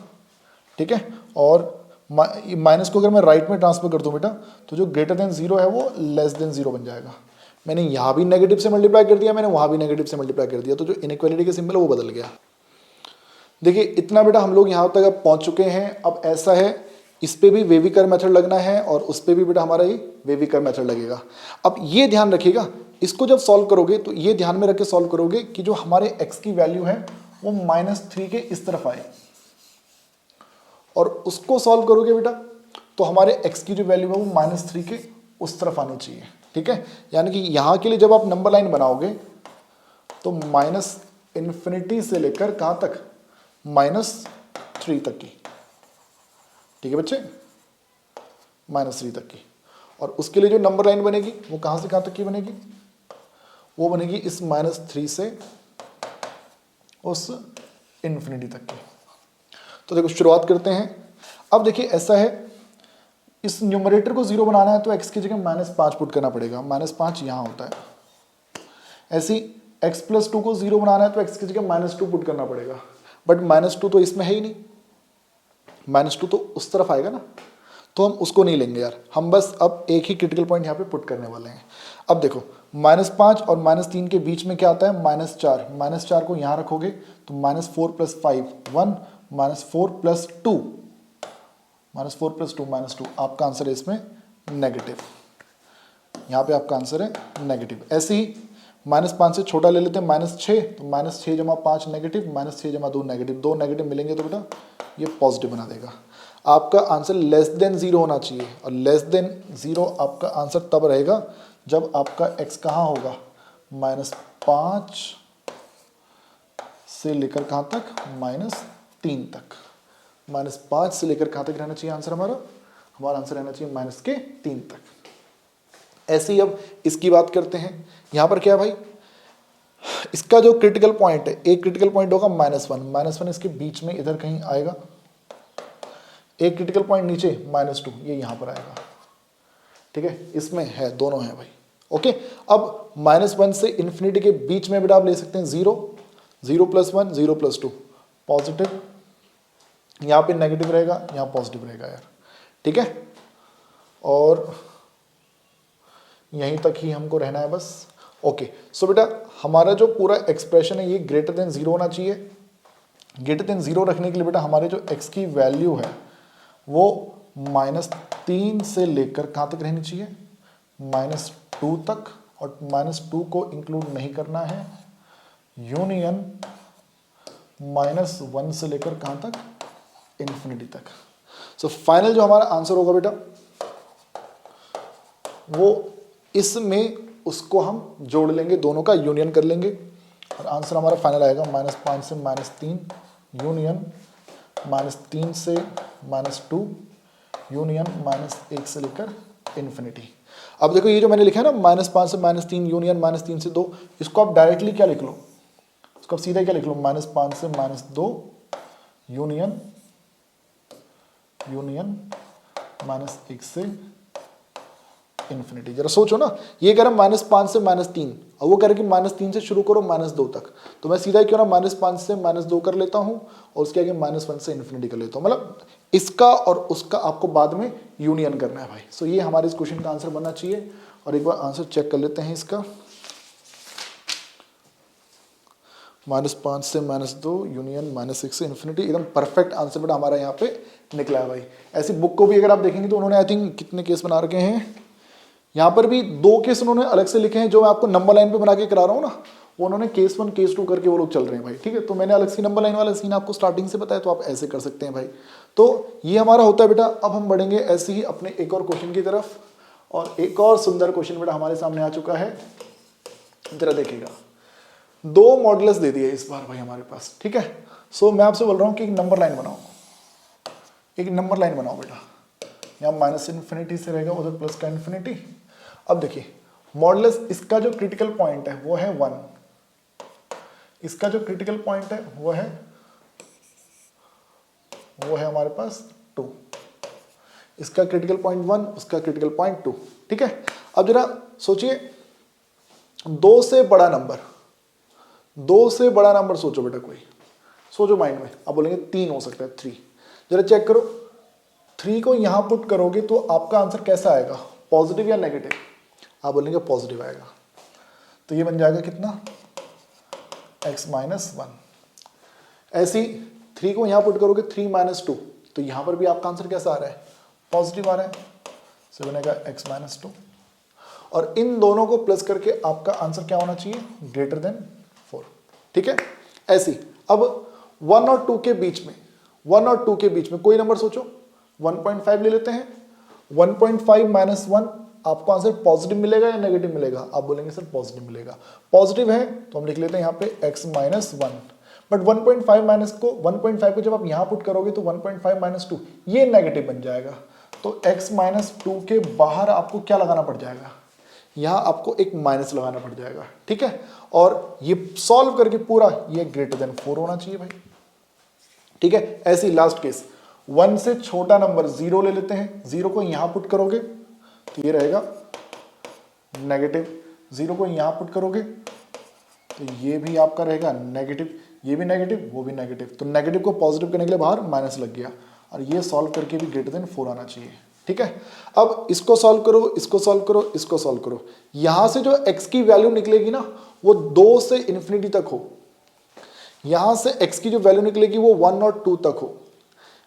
ठीक है, और माइनस को अगर मैं राइट में ट्रांसफर कर दूं बेटा तो जो ग्रेटर देन 0 है वो लेस देन 0 बन जाएगा। मैंने यहाँ भी नेगेटिव से मल्टीप्लाई कर दिया, मैंने वहाँ भी नेगेटिव से मल्टीप्लाई कर दिया, तो जो इनइक्वालिटी का सिंबल है वो बदल गया। देखिए इतना बेटा हम लोग यहाँ तक अब पहुँच चुके हैं। अब ऐसा है इस पे भी वेविकर मेथड लगना है और उस पे भी बेटा हमारा ये वेविकर मेथड लगेगा। अब ये ध्यान रखिएगा, इसको जब सॉल्व करोगे तो ये ध्यान में रख के सॉल्व करोगे कि जो हमारे x की वैल्यू है वो -3 के इस तरफ आए, और उसको सॉल्व करोगे बेटा तो हमारे x की जो वैल्यू है वो -3 के उस तरफ आनी चाहिए। ठीक है, यानी कि यहाँ के लिए जब आप नंबर लाइन बनाओगे तो -∞ से लेकर कहाँ तक, -3 तक की। ठीक है बच्चे, -3 तक की। और उसके लिए जो नंबर लाइन बनेगी वो कहाँ से कहाँ तक की बनेगी, वो बनेगी इस -3 से उस इन्फिनिटी तक की। तो देखो शुरुआत करते हैं। अब देखिए ऐसा है, इस न्यूमरेटर को 0 बनाना है तो x की जगह -5 पुट करना पड़ेगा, -5 यहाँ होता है। ऐसी x + 2 को 0 बनाना है तो x की जगह -2 पुट करना पड़ेगा, बट -2 तो इसमें है ही नहीं, -2 तो उस तरफ आएगा ना, तो हम उसको नहीं लेंगे यार, हम बस अब एक ही क्रिटिकल पॉइंट यहाँ पे पुट करने वाले हैं। अब देखो -5 और -3 के बीच में क्या आता है, -4, -4 को यहाँ रखोगे तो -4 + 5 1, -4 + 2 -2 आपका आंसर है इसमें नेगेटिव, यहाँ पे आपका आंसर है नेगेटिव। ऐसे ही -5 से छोटा ले लेते हैं -6, तो -6 + 5 नेगेटिव, -6 + 2 नेगेटिव, 2 नेगेटिव मिलेंगे तो बेटा ये पॉजिटिव बना देगा। आपका आंसर <0 होना चाहिए, और <0 आपका आंसर तब रहेगा जब आपका x कहाँ होगा, -5 से लेकर कहाँ तक, -3 तक। -5 से लेकर कहाँ तक रहना चाहिए आंसर हमारा आंसर रहना चाहिए -3 तक। ऐसे ही अब इसकी बात करते हैं। यहाँ पर क्या है भाई, इसका जो क्रिटिकल पॉइंट है, एक क्रिटिकल पॉइंट होगा -1 इसके बीच में इधर कहीं आएगा, एक क्रिटिकल पॉइंट नीचे -2 ये यहाँ पर आएगा, ठीक है, इसमें है, दोनों है भाई। ओके, अब -1 से इन्फिनिटी के बीच में बेटा आप ले सकते हैं 0, 0 + 1 0 + 2 पॉजिटिव, यहाँ पे नेगेटिव रहेगा, यहाँ पॉजिटिव रहेगा यार, ठीक है, और यहीं तक ही हमको रहना है बस। ओके, सो बेटा हमारा जो पूरा एक्सप्रेशन है ये <0 होना चाहिए। <0 रखने के लिए बेटा हमारे जो x की वैल्यू है वो -3 से लेकर कहाँ तक रहनी चाहिए, -2 तक, और -2 को इंक्लूड नहीं करना है, यूनियन -1 से लेकर कहाँ तक, इन्फिनिटी तक। सो फाइनल जो हमारा आंसर होगा बेटा वो इसमें उसको हम जोड़ लेंगे, दोनों का यूनियन कर लेंगे, और आंसर हमारा फाइनल आएगा -5 से -3 यूनियन -3 से -2 यूनियन -1 से लेकर इन्फिनिटी। अब देखो ये जो मैंने लिखा है ना, -5 से -3 यूनियन -3 से 2, इसको आप डायरेक्टली क्या लिख लो, इसको आप सीधा क्या लिख लो, -5 से -2 यूनियन -1 से इन्फिनिटी। जरा सोचो ना, ये कह रहा -5 से -3 और वो कह रहा कि -3 से शुरू करो -2 तक, तो मैं सीधा क्यों ना -5 से -2 कर लेता हूं और उसके आगे -1 से इन्फिनिटी कर लेता हूं, मतलब इसका और उसका आपको बाद में यूनियन करना है भाई। सो ये हमारे इस क्वेश्चन का आंसर बनना चाहिए, और एक बार आंसर चेक कर लेते हैं इसका, -5 से -2 यूनियन -1 से इन्फिनिटी, एकदम परफेक्ट आंसर बेटा हमारा यहाँ पे निकला है भाई। ऐसी बुक को भी अगर आप देखेंगे तो उन्होंने आई थिंक कितने केस बना रखे हैं, यहाँ पर भी 2 केस उन्होंने अलग से लिखे हैं, जो मैं आपको नंबर लाइन पे बना के करा रहा हूँ ना, वो उन्होंने केस 1 केस 2 करके वो लोग चल रहे हैं भाई, ठीक है। तो मैंने अलग से नंबर लाइन वाला सीन आपको स्टार्टिंग से बताया, तो आप ऐसे कर सकते हैं भाई। तो ये हमारा होता है बेटा। अब हम बढ़ेंगे ऐसे ही अपने एक और क्वेश्चन की तरफ, और एक और सुंदर क्वेश्चन बेटा हमारे सामने आ चुका है, जरा देखिएगा। 2 मॉडुलस दे दिए इस बार भाई हमारे पास, ठीक है। सो मैं आपसे बोल रहा हूँ कि एक नंबर लाइन बनाओ, एक नंबर लाइन बनाओ बेटा, यहाँ -इन्फिनिटी से रहेगा, उधर प्लस का इन्फिनिटी। अब देखिए मॉडुलस, इसका जो क्रिटिकल पॉइंट है वो है 1, इसका जो क्रिटिकल पॉइंट है वो है हमारे पास 2, इसका क्रिटिकल पॉइंट 1, उसका क्रिटिकल पॉइंट 2, ठीक है। अब जरा सोचिए, 2 से बड़ा नंबर, 2 से बड़ा नंबर सोचो बेटा, कोई सोचो माइंड में, आप बोलेंगे 3 हो सकता है, 3। जरा चेक करो, 3 को यहां पुट करोगे तो आपका आंसर कैसा आएगा, पॉजिटिव या नेगेटिव? आप बोलेंगे पॉजिटिव आएगा, तो ये बन जाएगा कितना, x - 1। ऐसी 3 को यहां पुट करोगे 3 - 2, तो यहां पर भी आपका आंसर कैसा आ रहा है, पॉजिटिव आ रहा है, तो बनेगा x - 2। और इन दोनों को प्लस करके आपका आंसर क्या होना चाहिए, >4, ठीक है। ऐसी अब 1 और 2 के बीच में, 1 और 2 के बीच में कोई नंबर सोचो, 1.5 ले लेते हैं। 1.5 - 1 आपको आंसर पॉजिटिव मिलेगा या नेगेटिव मिलेगा? आप बोलेंगे सर पॉजिटिव मिलेगा। पॉजिटिव है तो हम लिख लेते हैं यहाँ पे x - 1, बट 1.5 को जब आप यहाँ पुट करोगे तो 1.5 - 2 ये नेगेटिव बन जाएगा, तो x - 2 के बाहर आपको क्या लगाना पड़ जाएगा, यहाँ आपको एक माइनस लगाना पड़ जाएगा, ठीक है। और ये सॉल्व करके पूरा ये ग्रेटर देन 4 होना चाहिए भाई, ठीक है। ऐसे ही लास्ट केस, 1 से छोटा नंबर 0 ले लेते हैं, 0 को यहां पुट करोगे तो ये रहेगा नेगेटिव, 0 को यहां पुट करोगे तो ये भी आपका रहेगा नेगेटिव, ये भी नेगेटिव, वो भी नेगेटिव, तो नेगेटिव को पॉजिटिव करने के लिए बाहर माइनस लग गया, और ये सॉल्व करके भी ग्रेटर देन 4 आना चाहिए, ठीक है। अब इसको सॉल्व करो, इसको सॉल्व करो, इसको सॉल्व करो, यहां से जो x की वैल्यू निकलेगी ना वो 2 से इंफिनिटी तक हो, यहां से x की जो वैल्यू निकलेगी वो 1 और 2 तक हो,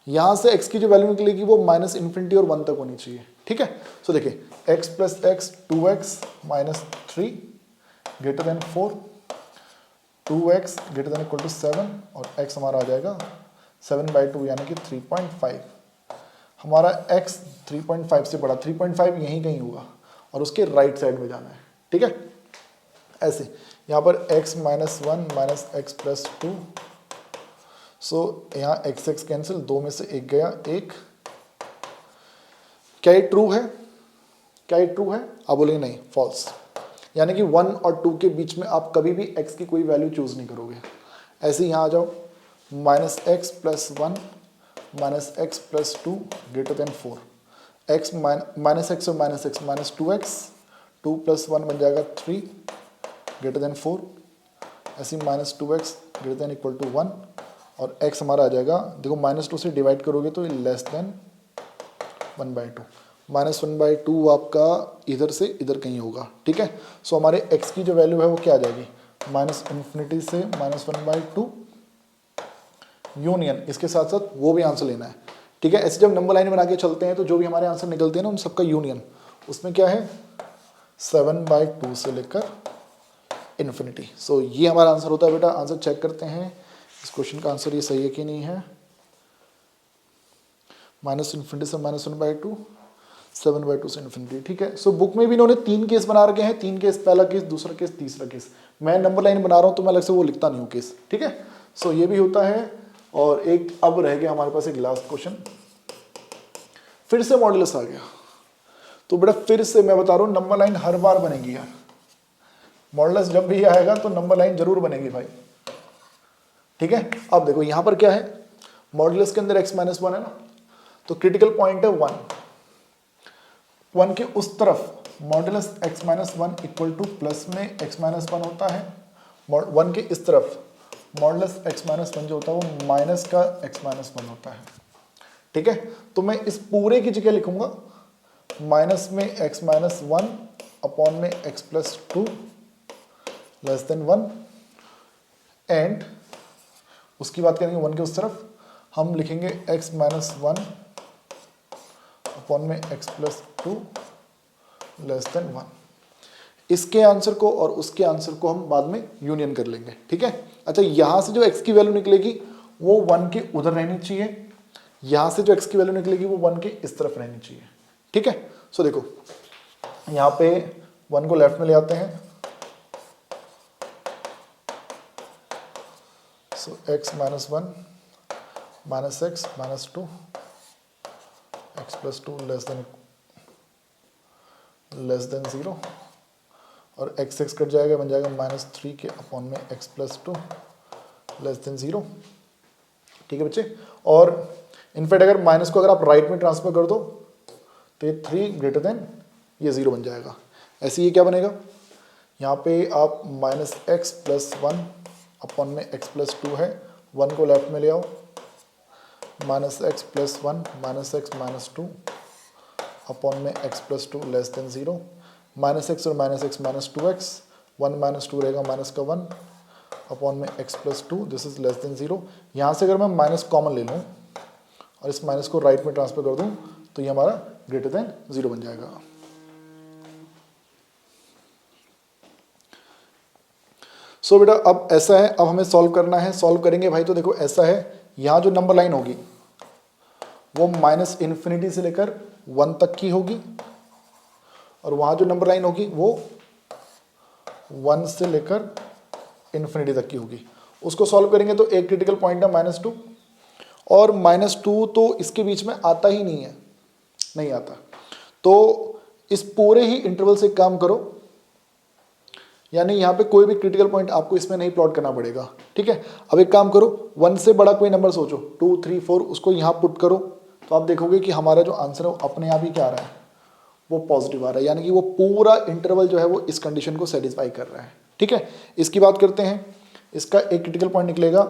यहां से x की जो वैल्यू निकलेगी वो माइनस इन्फिनिटी और 1 तक होनी चाहिए, ठीक है। सो देखिए x plus x 2x minus 3 greater than 4, 2x greater than equal to 7 और x हमारा आ जाएगा 7/2 यानी कि 3.5। हमारा x 3.5 से बड़ा, 3.5 यहीं कहीं होगा और उसके राइट साइड में जाना है, ठीक है। ऐसे यहाँ पर x minus 1 minus x plus 2, सो यहाँ x कैंसिल, 2 में से 1 गया, 1। क्या ये ट्रू है? क्या ये ट्रू है? आप बोलेंगे नहीं, फॉल्स, यानी कि 1 और 2 के बीच में आप कभी भी x की कोई वैल्यू चूज नहीं करोगे। ऐसे ही यहाँ आ जाओ, minus x plus 1 minus x plus 2 greater than 4, x minus x और minus x minus 2x, 2 plus 1 बन जाएगा 3 ग्रेटर देन 4, ऐसे minus 2x greater than equal to 1 और x हमारा आ जाएगा, देखो माइनस 2 से डिवाइड करोगे तो लेस देन 1/2, माइनस 1/2 आपका इधर से इधर कहीं होगा, ठीक है। सो हमारे x की जो वैल्यू है वो क्या आ जाएगी, माइनस इन्फिनिटी से माइनस 1/2 यूनियन, इसके साथ साथ वो भी आंसर लेना है, ठीक है। ऐसे जब नंबर लाइन बना के चलते हैं तो जो भी हमारे आंसर निकलते हैं ना उन सबका यूनियन, उसमें क्या है 7/2 से लेकर इन्फिनिटी। सो ये हमारा आंसर होता है बेटा। आंसर चेक करते हैं इस क्वेश्चन का आंसर ये सही है कि नहीं है। माइनस इन्फिनिटी से माइनस 1/2, 7/2 से इन्फिनिटी, ठीक है। सो बुक में भी इन्होंने 3 केस बना रखे हैं, 3 केस, पहला केस, दूसरा केस, तीसरा केस। मैं नंबर लाइन बना रहा हूँ तो मैं अलग से वो लिखता नहीं हूँ केस, ठीक है। सो ये भी होता है। और एक अब रह गया हमारे पास एक लास्ट क्वेश्चन, फिर से मॉड्यूलस आ गया। तो बेटा फिर से मैं बता रहा हूँ नंबर लाइन हर बार बनेगी यार, मॉड्यूलस जब भी आएगा तो नंबर लाइन जरूर बनेगी भाई, ठीक है। अब देखो यहां पर क्या है, मॉड्यूलस के अंदर x माइनस 1 है ना, तो क्रिटिकल पॉइंट है 1 के उस तरफ modulus x minus 1 equal two plus में x माइनस 1 होता है, 1 के इस तरफ मॉड्यूलस x माइनस 1 जो होता है वो माइनस का x माइनस 1 होता है, ठीक है। तो मैं इस पूरे की जगह लिखूंगा माइनस में x माइनस 1 अपॉन में x plus 2 less then 1 and उसकी बात करेंगे 1 के उस तरफ हम लिखेंगे x माइनस 1 अपॉन में x प्लस 2 लेस देन 1। इसके आंसर को और उसके आंसर को हम बाद में यूनियन कर लेंगे, ठीक है। अच्छा यहां से जो x की वैल्यू निकलेगी वो 1 के उधर रहनी चाहिए, यहां से जो x की वैल्यू निकलेगी वो 1 के इस तरफ रहनी चाहिए, ठीक है। सो देखो यहां पे 1 को लेफ्ट में ले आते हैं, सो x minus 1 minus x minus 2 x plus 2 less than 0 और x कट जाएगा, बन जाएगा माइनस 3 के अपॉन में x प्लस 2 लेस देन 0, ठीक है बच्चे। और इनफैक्ट अगर माइनस को अगर आप राइट में ट्रांसफर कर दो तो ये 3 ग्रेटर देन ये 0 बन जाएगा। ऐसे ये क्या बनेगा, यहाँ पे आप माइनस एक्स प्लस 1 अपॉन में x प्लस 2 है, 1 को लेफ्ट में ले आओ, minus x plus 1 minus x minus 2 upon में x plus 2 less than 0, minus x और minus x minus 2x, 1 minus 2 रहेगा माइनस का 1 अपॉन में x plus 2 this is less than 0। यहाँ से अगर मैं माइनस कॉमन ले लूँ और इस माइनस को राइट में ट्रांसफर कर दूँ तो ये हमारा ग्रेटर देन 0 बन जाएगा। सो बेटा अब ऐसा है, अब हमें सॉल्व करना है, सॉल्व करेंगे भाई। तो देखो ऐसा है, यहाँ जो नंबर लाइन होगी वो माइनस इन्फिनिटी से लेकर 1 तक की होगी और वहाँ जो नंबर लाइन होगी वो 1 से लेकर इन्फिनिटी तक की होगी। उसको सॉल्व करेंगे तो एक क्रिटिकल पॉइंट है -2 और -2 तो इसके बीच में आता ही नहीं है, नहीं आता। तो इस पूरे ही इंटरवल से काम करो, यानी यहाँ पे कोई भी क्रिटिकल पॉइंट आपको इसमें नहीं प्लॉट करना पड़ेगा, ठीक है। अब एक काम करो, 1 से बड़ा कोई नंबर सोचो, 2, 3, 4, उसको यहाँ पुट करो, तो आप देखोगे कि हमारा जो आंसर है वो अपने आप ही क्या आ रहा है, वो पॉजिटिव आ रहा है, यानी कि वो पूरा इंटरवल जो है वो इस कंडीशन को सेटिस्फाई कर रहा है, ठीक है। इसकी बात करते हैं, इसका एक क्रिटिकल पॉइंट निकलेगा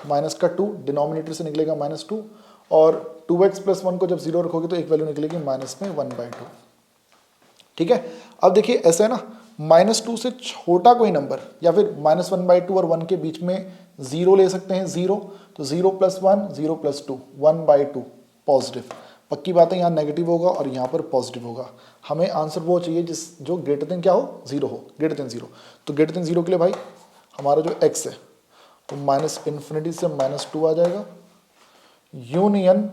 -2, डिनोमिनेटर से निकलेगा -2, और 2x + 1 को जब 0 रखोगे तो एक वैल्यू निकलेगी -1/2, ठीक है। अब देखिए ऐसा है ना, -2 से छोटा कोई नंबर या फिर -1/2 और 1 के बीच में 0 ले सकते हैं, 0, तो 0 + 1, 0 + 2, 1/2 पॉजिटिव। पक्की बात है, यहाँ नेगेटिव होगा और यहाँ पर पॉजिटिव होगा। हमें आंसर वो चाहिए जो ग्रेटर देन क्या हो, 0 हो, ग्रेटर देन 0। तो ग्रेटर देन 0 के लिए भाई हमारा जो x है तो -∞ से -2 आ जाएगा, यूनियन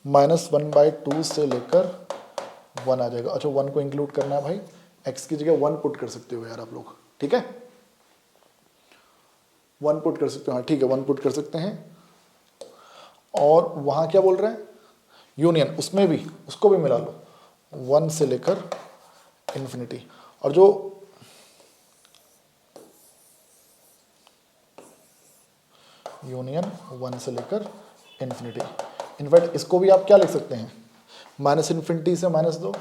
-1/2 से लेकर 1 आ जाएगा। अच्छा, 1 को इंक्लूड करना है भाई, x की जगह 1 पुट कर सकते हो यार आप लोग, ठीक है, 1 पुट कर सकते हो, हाँ ठीक है, 1 पुट कर सकते हैं। और वहाँ क्या बोल रहे हैं, यूनियन, उसमें भी उसको भी मिला लो, 1 से लेकर इन्फिनिटी। और जो यूनियन 1 से लेकर इन्फिनिटी, इनफैक्ट इसको भी आप क्या लिख सकते हैं, -∞ से -2,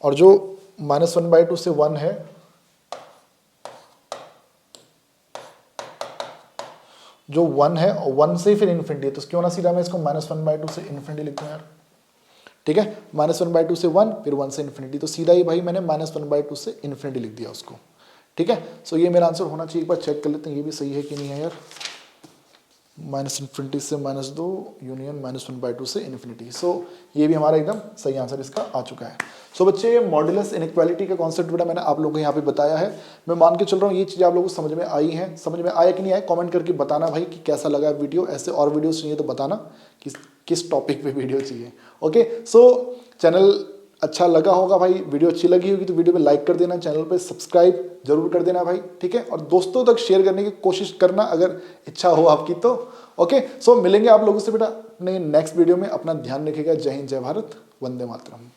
और जो -1/2 से 1 है, जो 1 है, 1 से फिर इन्फिनिटी है, तो क्यों ना सीधा मैं इसको -1/2 से इन्फिनिटी लिख दूं यार, ठीक है। -1/2 से 1, फिर 1 से इन्फिनिटी, तो सीधा ही भाई मैंने -1/2 से इन्फिनिटी लिख दिया उसको, ठीक है। सो ये मेरा आंसर होना चाहिए, एक बार चेक कर लेते हैं ये भी सही है कि नहीं है यार। -∞ से -2 यूनियन -1/2 से इन्फिनिटी, सो ये भी हमारा एकदम सही आंसर इसका आ चुका है। सो बच्चे, मॉड्यूलस इनइक्वालिटी का कॉन्सेप्ट बेटा मैंने आप लोगों को यहाँ पे बताया है। मैं मान के चल रहा हूँ ये चीज़ आप लोगों को समझ में आई है, समझ में आया कि नहीं आया, कमेंट करके बताना भाई कि कैसा लगा वीडियो। ऐसे और वीडियोस चाहिए तो बताना कि किस टॉपिक पे वीडियो चाहिए, ओके। सो चैनल अच्छा लगा होगा भाई, वीडियो अच्छी लगी होगी तो वीडियो पे लाइक कर देना, चैनल पे सब्सक्राइब जरूर कर देना भाई, ठीक है। और दोस्तों तक शेयर करने की कोशिश करना अगर इच्छा हो आपकी तो, ओके। सो मिलेंगे आप लोगों से बेटा अपने नेक्स्ट वीडियो में। अपना ध्यान रखिएगा। जय हिंद, जय भारत, वंदे मातरम।